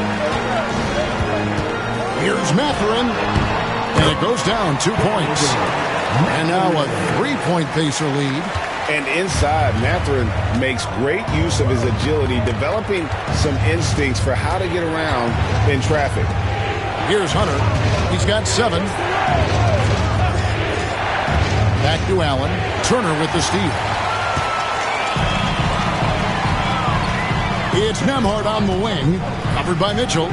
S1: Here's Matherin. And it goes down 2 points. And now a 3-point Pacer lead.
S5: And inside, Mathurin makes great use of his agility, developing some instincts for how to get around in traffic.
S1: Here's Hunter. He's got 7. Back to Allen. Turner with the steal. It's Nembhard on the wing. Covered by Mitchell.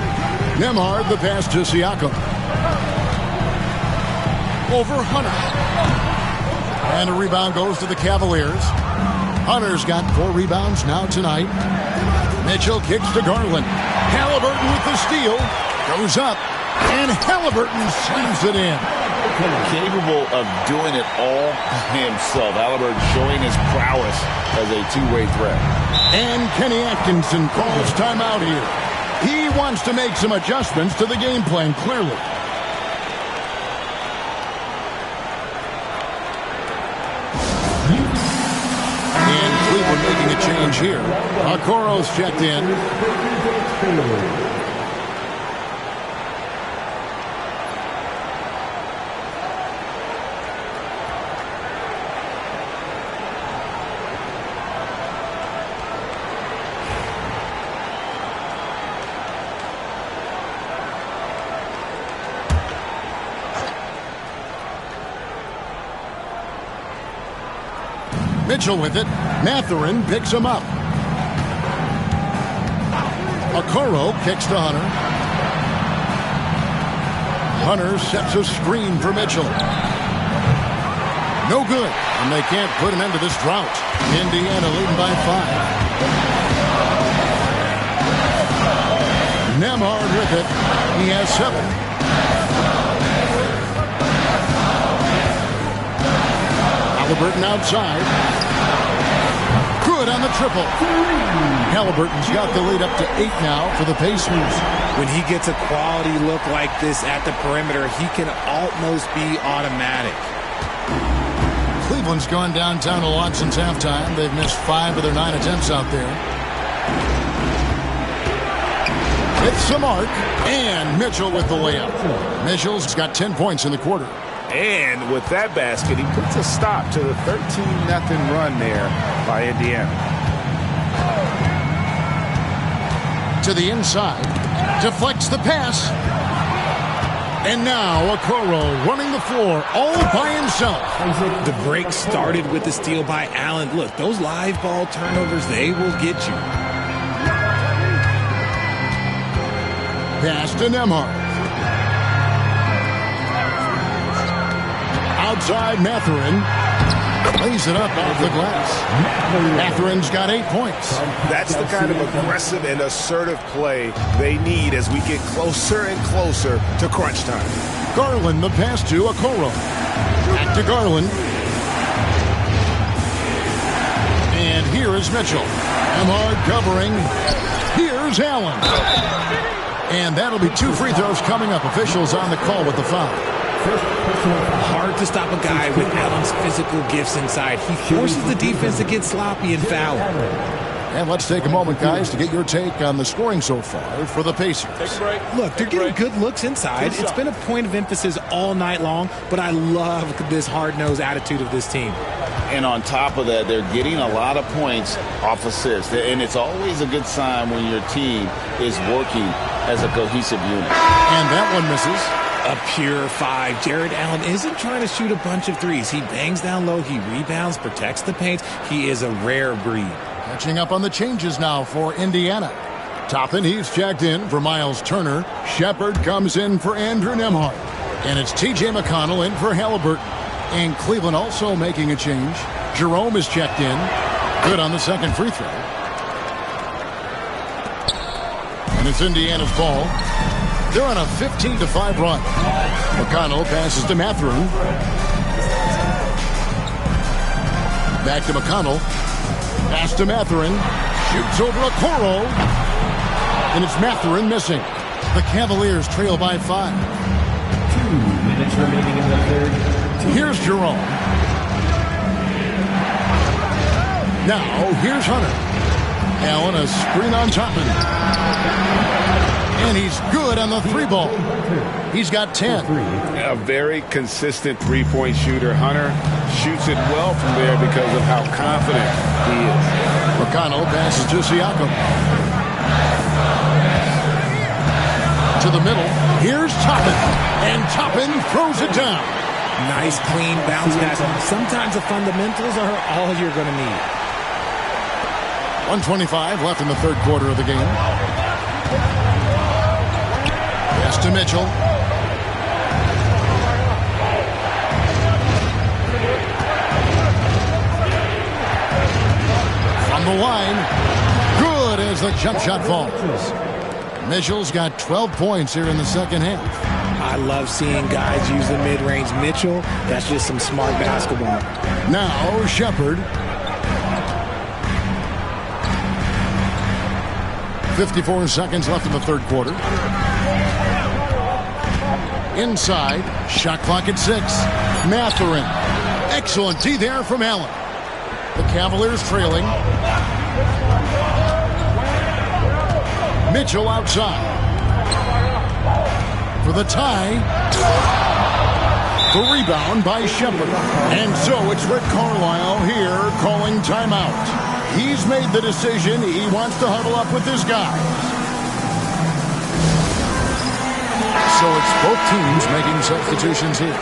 S1: Nembhard, the pass to Siakam. Over Hunter. And a rebound goes to the Cavaliers. Hunter's got 4 rebounds now tonight. Mitchell kicks to Garland. Halliburton with the steal. Goes up. And Halliburton slams it in.
S6: Capable of doing it all himself. Halliburton showing his prowess as a two-way threat.
S1: And Kenny Atkinson calls timeout here. He wants to make some adjustments to the game plan, clearly. And Cleveland making a change here. Okoro's checked in. Mitchell with it. Mathurin picks him up. Okoro kicks to Hunter. Hunter sets a screen for Mitchell. No good. And they can't put an end to this drought. Indiana leading by 5. Nembhard with it. He has 7. Halliburton outside. Good on the triple. Halliburton's got the lead up to 8 now for the Pacers.
S2: When he gets a quality look like this at the perimeter, he can almost be automatic.
S1: Cleveland's gone downtown a lot since halftime. They've missed 5 of their 9 attempts out there. It's Samart and Mitchell with the layup. Mitchell's got 10 points in the quarter.
S5: And with that basket, he puts a stop to the 13-0 run there by Indiana.
S1: To the inside. Deflects the pass. And now Okoro running the floor all by himself.
S2: The break started with the steal by Allen. Look, those live ball turnovers, they will get you.
S1: Pass to Nembhard. Outside Mathurin. Lays it up off the glass. Mathurin's got 8 points.
S5: That's the kind of aggressive and assertive play they need as we get closer and closer to crunch time.
S1: Garland the pass to Okoro. Back to Garland. And here is Mitchell. Nembhard covering. Here's Allen. And that'll be 2 free throws coming up. Officials on the call with the foul.
S2: Hard to stop a guy with Allen's physical gifts inside. He forces the defense to get sloppy and foul.
S1: And let's take a moment, guys, to get your take on the scoring so far for the Pacers.
S2: Look, they're getting good looks inside. It's been a point of emphasis all night long, but I love this hard-nosed attitude of this team.
S6: And on top of that, they're getting a lot of points off assists. And it's always a good sign when your team is working as a cohesive unit.
S1: And that one misses.
S2: A pure 5. Jared Allen isn't trying to shoot a bunch of threes. He bangs down low. He rebounds, protects the paint. He is a rare breed.
S1: Catching up on the changes now for Indiana. Toppin, he's checked in for Miles Turner. Shepard comes in for Andrew Nembhard. And it's T.J. McConnell in for Halliburton. And Cleveland also making a change. Jerome is checked in. Good on the second free throw. And it's Indiana's ball. They're on a 15-5 run. McConnell passes to Mathurin. Back to McConnell. Pass to Mathurin. Shoots over Okoro. And it's Mathurin missing. The Cavaliers trail by 5.
S4: 2 minutes remaining in the third.
S1: Here's Jerome. Now, here's Hunter. Allen, a screen on Toppin. And he's good on the three ball. He's got 10.
S5: A very consistent three-point shooter. Hunter shoots it well from there because of how confident he is.
S1: McConnell passes to Siakam. To the middle. Here's Toppin. And Toppin throws it down.
S2: Nice, clean bounce pass. Sometimes the fundamentals are all you're going to need.
S1: 1:25 left in the third quarter of the game. Pass to Mitchell. From the line. Good as the jump shot falls. Mitchell's got 12 points here in the second half.
S2: I love seeing guys use the mid-range. Mitchell, that's just some smart basketball.
S1: Now Shepard. 54 seconds left in the third quarter. Inside, shot clock at 6. Mathurin. Excellent D there from Allen. The Cavaliers trailing. Mitchell outside. For the tie. The rebound by Shepard. And so it's Rick Carlisle here calling timeout. He's made the decision. He wants to huddle up with his guys. So it's both teams making substitutions here.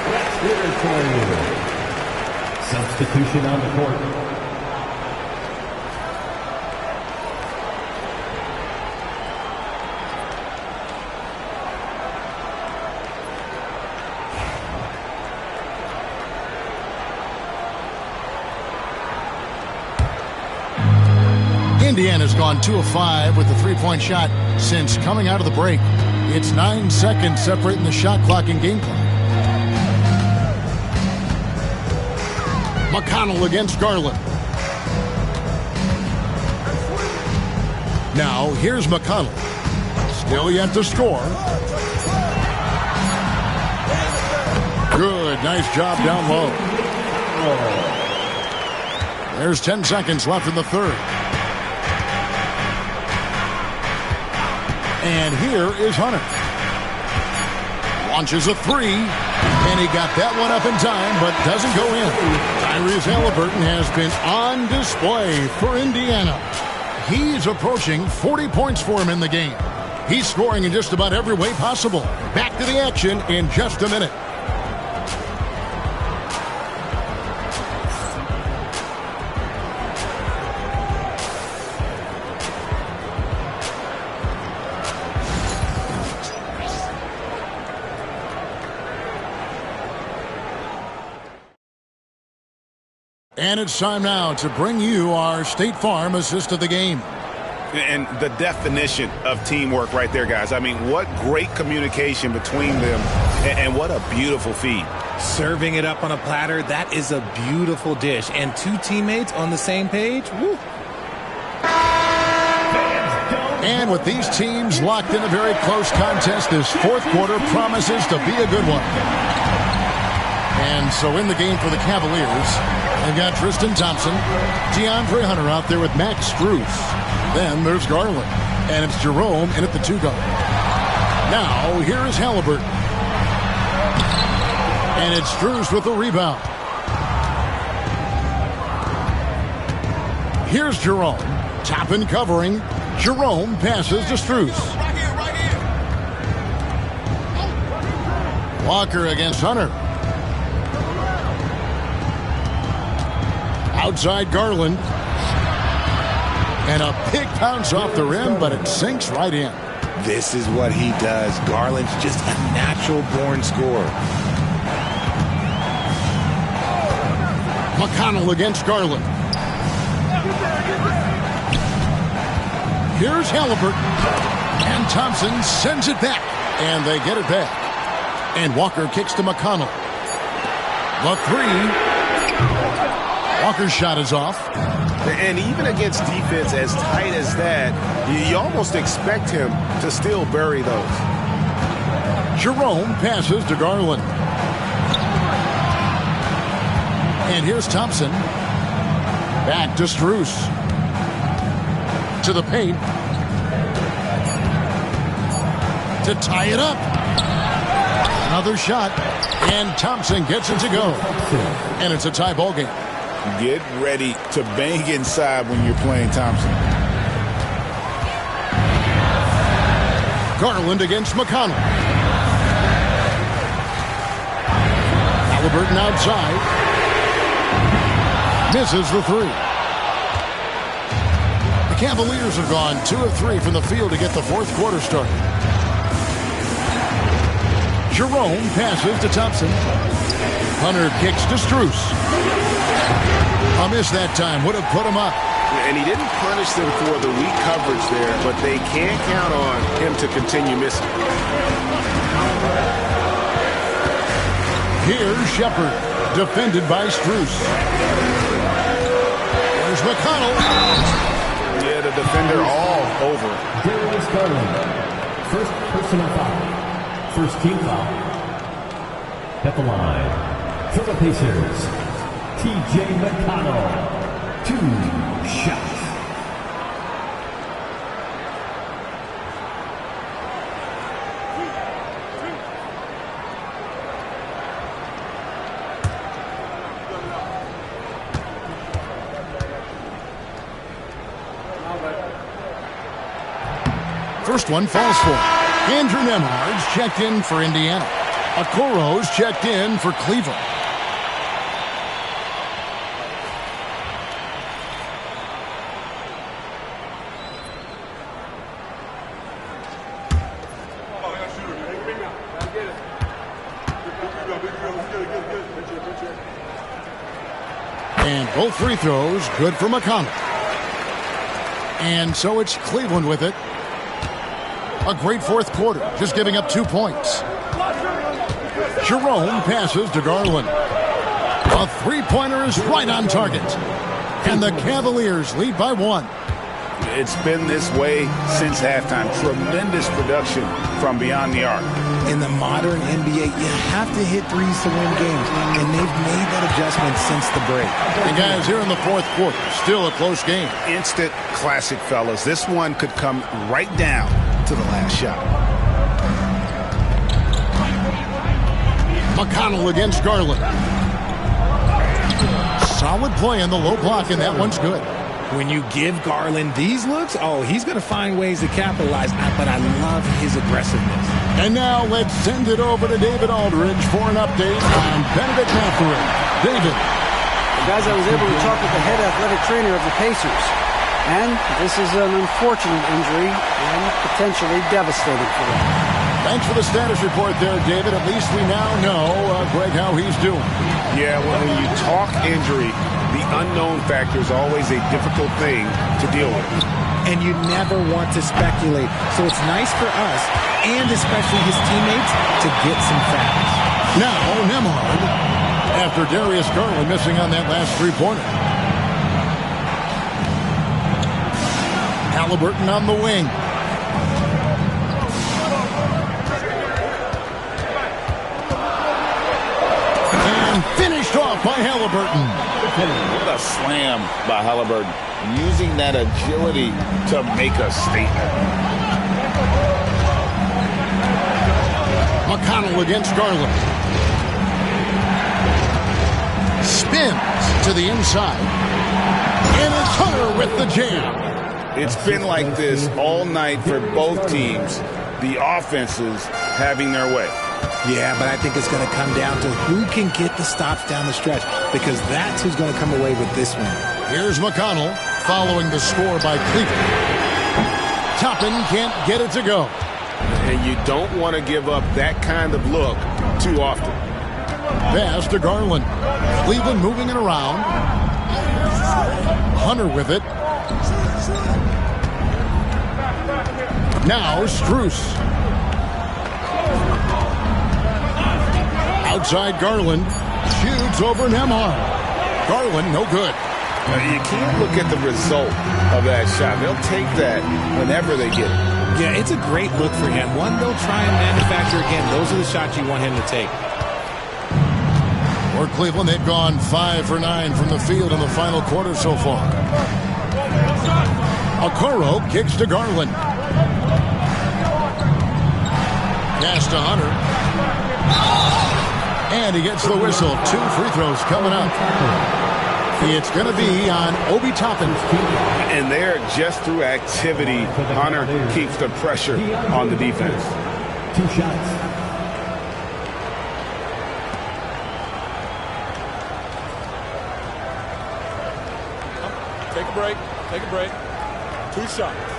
S4: Substitution on the court.
S1: Indiana's gone 2 of 5 with the three-point shot since coming out of the break. It's 9 seconds separating the shot clock and game clock. McConnell against Garland. Now here's McConnell. Still yet to score. Good, nice job down low. There's 10 seconds left in the third. And here is Hunter. Launches a three. And he got that one up in time, but doesn't go in. Tyrese Halliburton has been on display for Indiana. He's approaching 40 points for him in the game. He's scoring in just about every way possible. Back to the action in just a minute. And it's time now to bring you our State Farm assist of the game.
S5: And the definition of teamwork right there, guys. I mean, what great communication between them, and what a beautiful feed.
S2: Serving it up on a platter, that is a beautiful dish. And two teammates on the same page, woo.
S1: And with these teams locked in a very close contest, this fourth quarter promises to be a good one. And so in the game for the Cavaliers, they've got Tristan Thompson, DeAndre Hunter out there with Max Strus. Then there's Garland, and it's Jerome in at the 2 guard. Now here is Halliburton. And it's Strus with the rebound. Here's Jerome. Toppin covering. Jerome passes to Strus. Walker against Hunter. Outside Garland. And a big bounce off the rim, but it sinks right in.
S2: This is what he does. Garland's just a natural-born scorer.
S1: McConnell against Garland. Here's Halliburton. And Thompson sends it back. And they get it back. And Walker kicks to McConnell. The 3. Walker's shot is off.
S5: And even against defense as tight as that, you almost expect him to still bury those.
S1: Jerome passes to Garland. And here's Thompson. Back to Strus. To the paint. to tie it up. Another shot, and Thompson gets it to go. And it's a tie ball game.
S6: Get ready to bang inside when you're playing Thompson.
S1: Garland against McConnell. Halliburton outside. Misses the three. The Cavaliers have gone 2 of 3 from the field to get the fourth quarter started. Jerome passes to Thompson. Hunter kicks to Strus. A miss that time would have put him up.
S5: And he didn't punish them for the weak coverage there, but they can't count on him to continue missing.
S1: Here's Shepard, defended by Strus. There's McConnell.
S5: Yeah, the defender all over.
S4: Darius Garland, first personal foul. First team foul. At the line, for the Pacers, T.J. McConnell. 2 shots.
S1: First one falls for Andrew Nembhard's checked in for Indiana. Okoro's checked in for Cleveland. And both free throws good for McConnell. And so it's Cleveland with it. A great fourth quarter, just giving up 2 points. Jerome passes to Garland. A three-pointer is right on target. And the Cavaliers lead by 1.
S5: It's been this way since halftime. Tremendous production from beyond the arc.
S2: In the modern NBA, you have to hit threes to win games, and they've made that adjustment since the break.
S1: And guys, here in the fourth quarter, still a close game.
S5: Instant classic, fellas. This one could come right down to the last shot.
S1: McConnell against Garland. Solid play in the low block, and that one's good.
S2: When you give Garland these looks, oh, he's going to find ways to capitalize, but I love his aggressiveness.
S1: And now let's send it over to David Aldridge for an update on Benedict Mathurin. David.
S3: Guys, I was able to talk with the head athletic trainer of the Pacers. And this is an unfortunate injury and potentially devastating for them.
S1: Thanks for the status report there, David. At least we now know, Greg, how he's doing.
S5: Yeah, well, when you talk injury, the unknown factor is always a difficult thing to deal with.
S2: And you never want to speculate. So it's nice for us, and especially his teammates, to get some facts.
S1: Now, Nembhard, after Darius Garland missing on that last three-pointer. Halliburton on the wing. And finished off by Halliburton.
S6: What a slam by Halliburton. Using that agility to make a statement.
S1: McConnell against Garland. Spins to the inside. And it's Hunter with the jam.
S5: It's been like this all night for both teams. The offenses having their way.
S2: Yeah, but I think it's going to come down to who can get the stops down the stretch, because that's who's going to come away with this one.
S1: Here's McConnell following the score by Cleveland. Toppin can't get it to go.
S5: And you don't want to give up that kind of look too often.
S1: Pass to Garland. Cleveland moving it around. Hunter with it. Now Strus. Outside Garland. Shoots over Nembhard. Garland, no good.
S5: You can't look at the result of that shot. They'll take that whenever they get it.
S2: Yeah, it's a great look for him. One they'll try and manufacture again. Those are the shots you want him to take.
S1: For Cleveland, they've gone 5 for 9 from the field in the final quarter so far. Okoro kicks to Garland. Pass to Hunter. And he gets the whistle. 2 free throws coming up. It's going to be on Obi Toppin.
S5: And there, just through activity, Hunter keeps the pressure on the defense.
S4: 2 shots.
S7: Take a break. Take a break. 2 shots.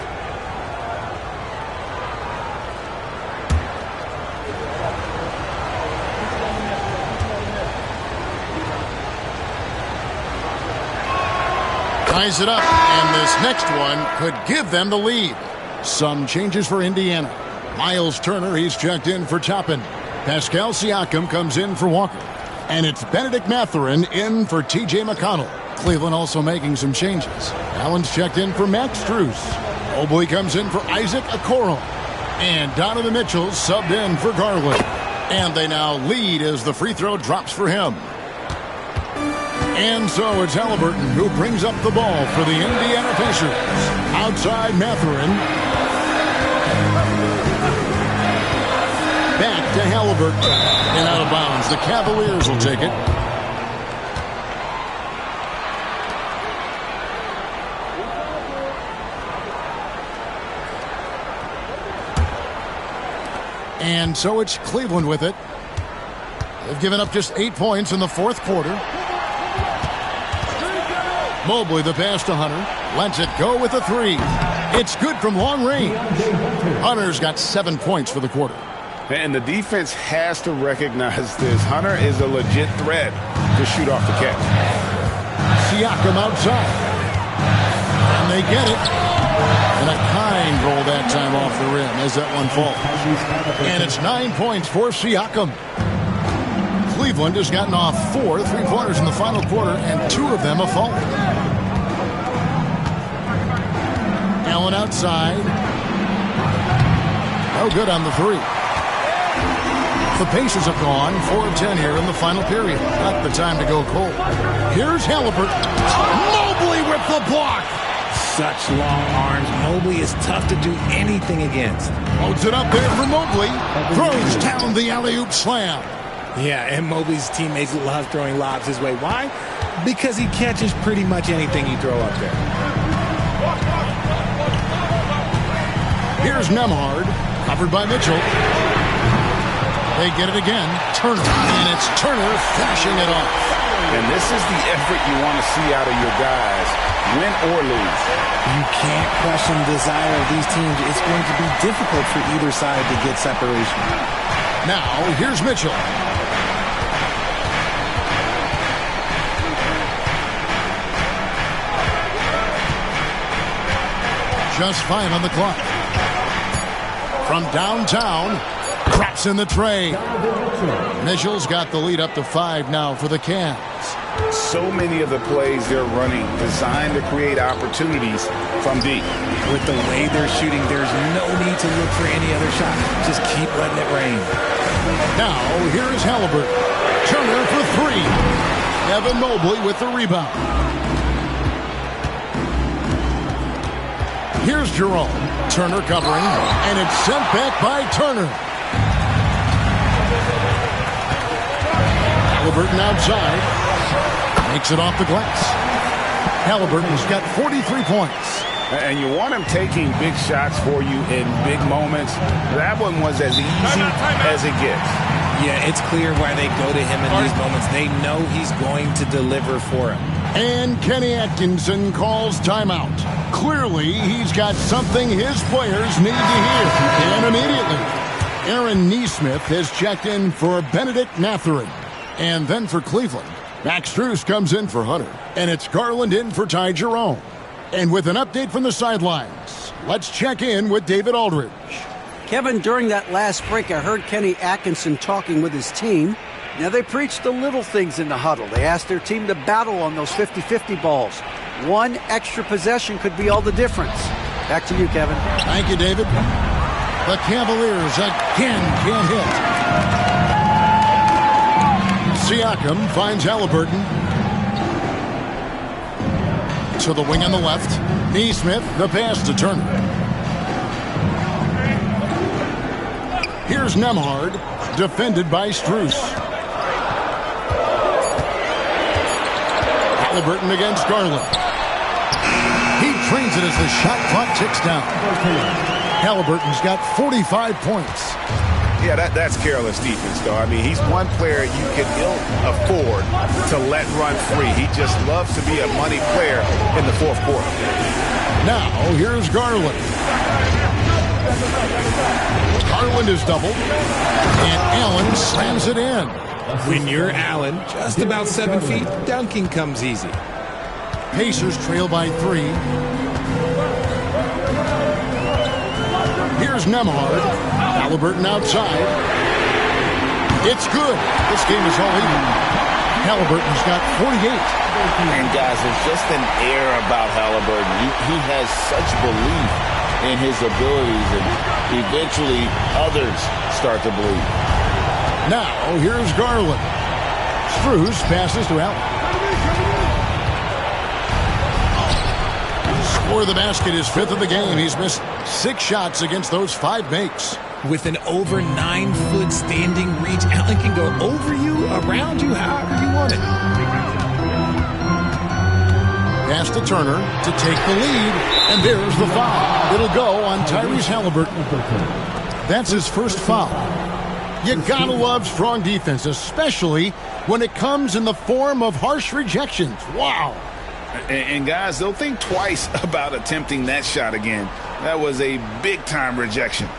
S1: Ties it up, and this next one could give them the lead. Some changes for Indiana. Miles Turner, he's checked in for Toppin. Pascal Siakam comes in for Walker. And it's Benedict Mathurin in for T.J. McConnell. Cleveland also making some changes. Allen's checked in for Max Strus. Mobley comes in for Isaac Okoro. And Donovan Mitchell subbed in for Garland. And they now lead as the free throw drops for him. And so it's Halliburton who brings up the ball for the Indiana Pacers. Outside Mathurin. Back to Halliburton. And out of bounds. The Cavaliers will take it. And so it's Cleveland with it. They've given up just 8 points in the fourth quarter. Mobley, the pass to Hunter. Lets it go with a 3. It's good from long range. Hunter's got 7 points for the quarter.
S5: And the defense has to recognize this. Hunter is a legit threat to shoot off the catch.
S1: Siakam outside. And they get it. And a kind roll that time off the rim as that one falls. And it's 9 points for Siakam. Cleveland has gotten off 4 3-pointers in the final quarter, and 2 of them have fallen. Allen outside. No good on the 3. The Pacers have gone 4 of 10 here in the final period. Not the time to go cold. Here's Halliburton. Mobley with the block.
S2: Such long arms. Mobley is tough to do anything against.
S1: Loads it up there for Mobley. Throws down the alley-oop slam.
S2: Yeah, and Mobley's teammates love throwing lobs his way. Why? Because he catches pretty much anything you throw up there.
S1: Here's Nembhard, covered by Mitchell. They get it again. Turner, and it's Turner finishing it off.
S5: And this is the effort you want to see out of your guys, win or lose.
S2: You can't question the desire of these teams. It's going to be difficult for either side to get separation.
S1: Now, here's Mitchell. Just 5 on the clock. From downtown, craps in the tray. Mitchell's got the lead up to 5 now for the Cavs.
S5: So many of the plays they're running designed to create opportunities from deep.
S2: With the way they're shooting, there's no need to look for any other shot. Just keep letting it rain.
S1: Now, here is Halliburton. Turner for 3. Evan Mobley with the rebound. Here's Jerome. Turner covering, and it's sent back by Turner. Halliburton outside. Makes it off the glass. Halliburton's got 43 points.
S5: And you want him taking big shots for you in big moments. That one was as easy as it gets.
S2: Yeah, it's clear why they go to him in these moments. They know he's going to deliver for them.
S1: And Kenny Atkinson calls timeout. Clearly, he's got something his players need to hear. And immediately, Aaron Nesmith has checked in for Benedict Mathurin. And then for Cleveland, Max Strus comes in for Hunter. And it's Garland in for Ty Jerome. And with an update from the sidelines, let's check in with David Aldridge.
S3: Kevin, during that last break, I heard Kenny Atkinson talking with his team. Now, they preached the little things in the huddle. They asked their team to battle on those 50-50 balls. One extra possession could be all the difference. Back to you, Kevin.
S1: Thank you, David. The Cavaliers again can't hit. Siakam finds Halliburton. To the wing on the left. Nesmith, the pass to Turner. Here's Nemhard, defended by Strus. Halliburton against Garland. He trains it as the shot clock ticks down. Halliburton's got 45 points.
S5: Yeah, that's careless defense, though. I mean, he's one player you can ill afford to let run free. He just loves to be a money player in the fourth quarter.
S1: Now, here's Garland. Garland is doubled, and Allen slams it in.
S2: When you're Allen, just about 7 feet, dunking comes easy.
S1: Pacers trail by 3. Here's Nemhard. Halliburton outside. It's good. This game is all even. Halliburton's got 48.
S6: And guys, there's just an air about Halliburton. He has such belief in his abilities, and eventually others start to believe.
S1: Now, here's Garland. Strus passes to Allen. Score the basket, his 5th of the game. He's missed 6 shots against those 5 makes.
S2: With an over 9-foot standing reach, Allen can go over you, around you, however you want it.
S1: Pass to Turner to take the lead, and there's the foul. It'll go on Tyrese Halliburton. That's his first foul. You gotta love strong defense, especially when it comes in the form of harsh rejections. Wow.
S5: And guys, they'll think twice about attempting that shot again. That was a big-time rejection.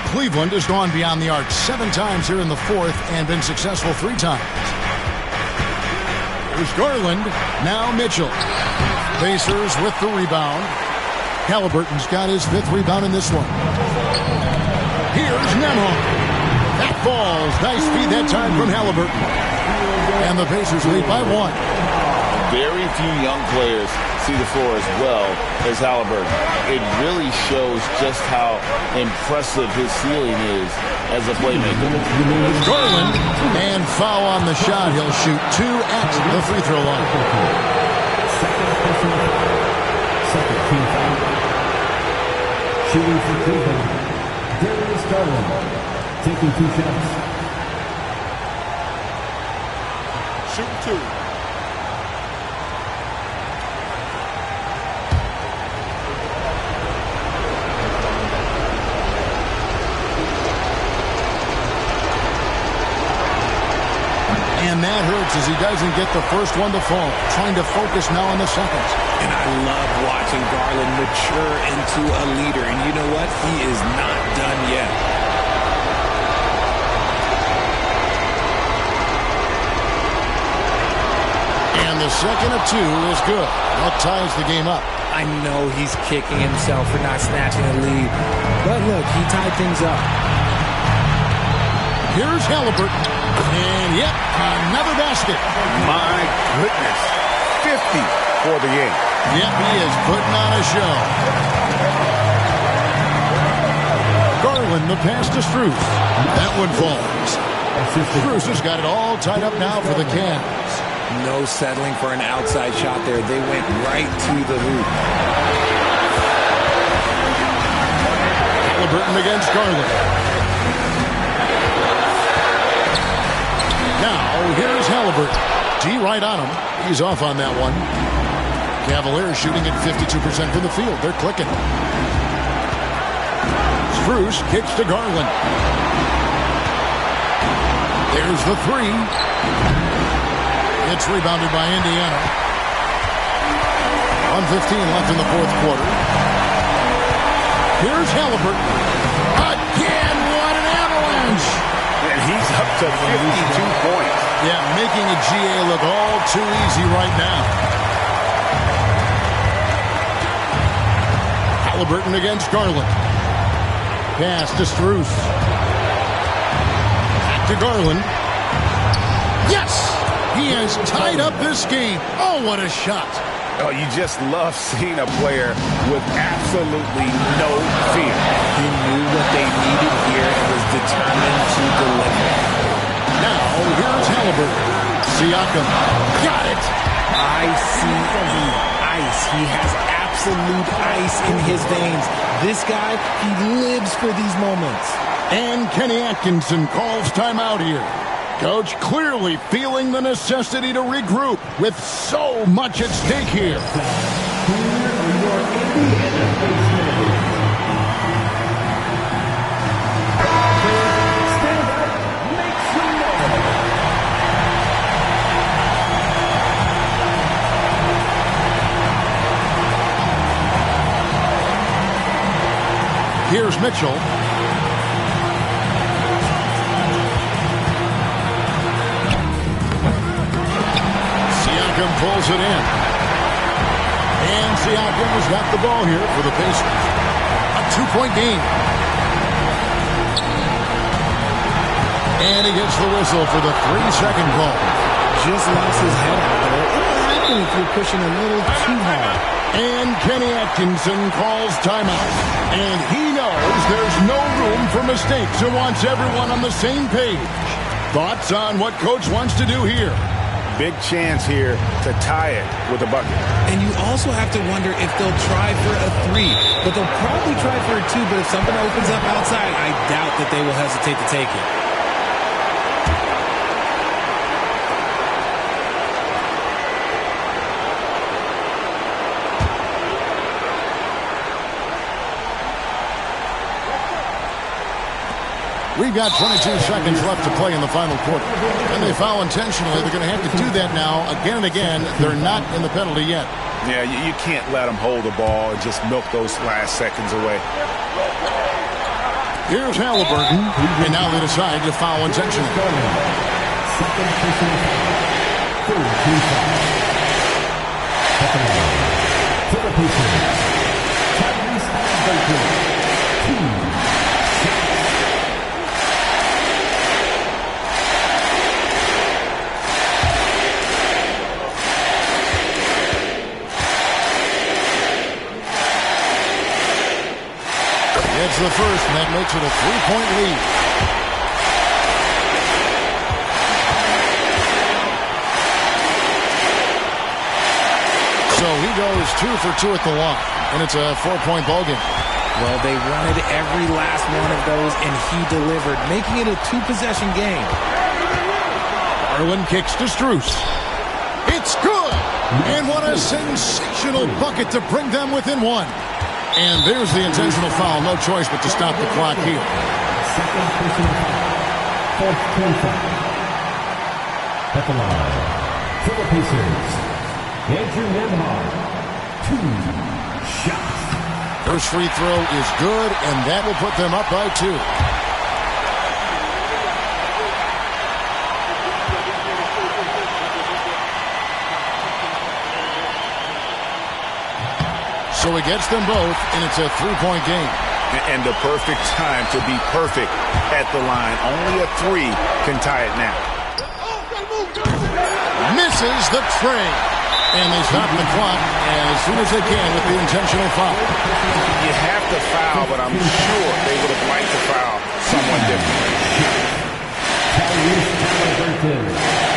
S1: Cleveland has gone beyond the arc 7 times here in the 4th and been successful 3 times. Here's Garland. Now Mitchell. Pacers with the rebound. Halliburton's got his 5th rebound in this one. Here's Nemhard. That falls. Nice feed that time from Halliburton. And the Pacers lead by 1.
S6: Very few young players see the floor as well as Halliburton. It really shows just how impressive his ceiling is as a playmaker.
S1: Garland, and foul on the shot. He'll shoot 2 at the free throw line.
S4: Second team foul. Shooting for Cleveland, Darius Garland, taking 2 shots.
S7: Shoot 2.
S1: And that hurts as he doesn't get the first one to fall. Trying to focus now on the second.
S2: And I love watching Garland mature into a leader. And you know what? He is not done yet.
S1: And the second of 2 is good. That ties the game up.
S2: I know he's kicking himself for not snatching a lead. But look, he tied things up.
S1: Here's Halliburton. And yep, another basket.
S5: My goodness. 50 for the game.
S1: Yep, he is putting on a show. Garland, the pass to Strus. That one falls. Strus has got it all tied up now for the Cavs.
S2: No settling for an outside shot there. They went right to the hoop.
S1: Halliburton against Garland. Now, here's Halliburton. D right on him. He's off on that one. Cavaliers shooting at 52% from the field. They're clicking. Strus kicks to Garland. There's the 3. It's rebounded by Indiana. 1:15 left in the 4th quarter. Here's Halliburton. Again, what an avalanche!
S5: And he's up to 52 points.
S1: Yeah, making a GA look all too easy right now. Halliburton against Garland. Pass to Strus. Back to Garland. Yes! He has tied up this game. Oh, what a shot.
S5: Oh, you just love seeing a player with absolutely no fear.
S2: He knew what they needed here and was determined to deliver.
S1: Now, here's Halliburton. Siakam. Got it.
S2: I see ice. He has absolute ice in his veins. This guy, he lives for these moments.
S1: And Kenny Atkinson calls timeout here. Coach clearly feeling the necessity to regroup with so much at stake here. Here's Mitchell. Siakam pulls it in. And Siakam has got the ball here for the Pacers. A 2-point game. And he gets the whistle for the 3-second call.
S2: Just lost his head out there. It will happen if you're pushing a little too hard.
S1: And Kenny Atkinson calls timeout. And he knows there's no room for mistakes and wants everyone on the same page. Thoughts on what Coach wants to do here?
S5: Big chance here to tie it with a bucket.
S2: And you also have to wonder if they'll try for a 3. But they'll probably try for a 2. But if something opens up outside, I doubt that they will hesitate to take it.
S1: We've got 22 seconds left to play in the final quarter. And they foul intentionally. They're going to have to do that now again and again. They're not in the penalty yet.
S5: Yeah, you can't let them hold the ball and just milk those last seconds away.
S1: Here's Halliburton. And now they decide to foul intentionally.
S4: Second personal foul. 4-2 foul. For the Pacers. Tyrese Halliburton. 2.
S1: It's the first, and that makes it a 3-point lead. So he goes 2 for 2 at the line, and it's a 4-point ball game.
S2: Well, they wanted every last one of those, and he delivered, making it a 2-possession game.
S1: Garland kicks to Strus. It's good! And what a sensational bucket to bring them within 1. And there's the intentional foul. No choice but to stop the clock here.
S4: Second personal foul. 4-25. At the line. For the Pacers. Andrew Nembhard. 2 shots.
S1: First free throw is good, and that will put them up by 2. So he gets them both, and it's a 3-point game.
S5: And the perfect time to be perfect at the line. Only a 3 can tie it now.
S1: Misses the tray. And they stop the clock as soon as they can with the intentional foul.
S5: You have to foul, but I'm sure they would have liked to foul someone different.
S4: Tyrese Halliburton.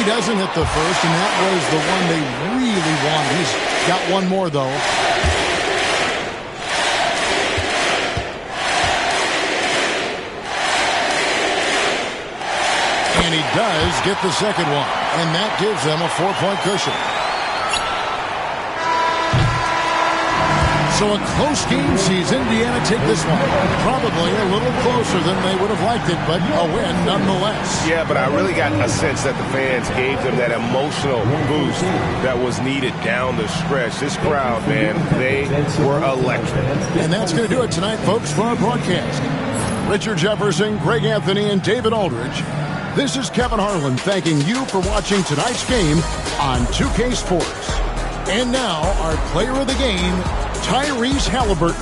S1: Doesn't hit the first, and that was the one they really wanted. He's got one more, though. And he does get the second one, and that gives them a 4-point cushion. So a close game sees Indiana take this one. Probably a little closer than they would have liked it, but a win nonetheless.
S5: Yeah, but I really got a sense that the fans gave them that emotional boost that was needed down the stretch. This crowd, man, they were electric.
S1: And that's going to do it tonight, folks, for our broadcast. Richard Jefferson, Greg Anthony, and David Aldridge. This is Kevin Harlan thanking you for watching tonight's game on 2K Sports. And now, our player of the game, Tyrese Halliburton.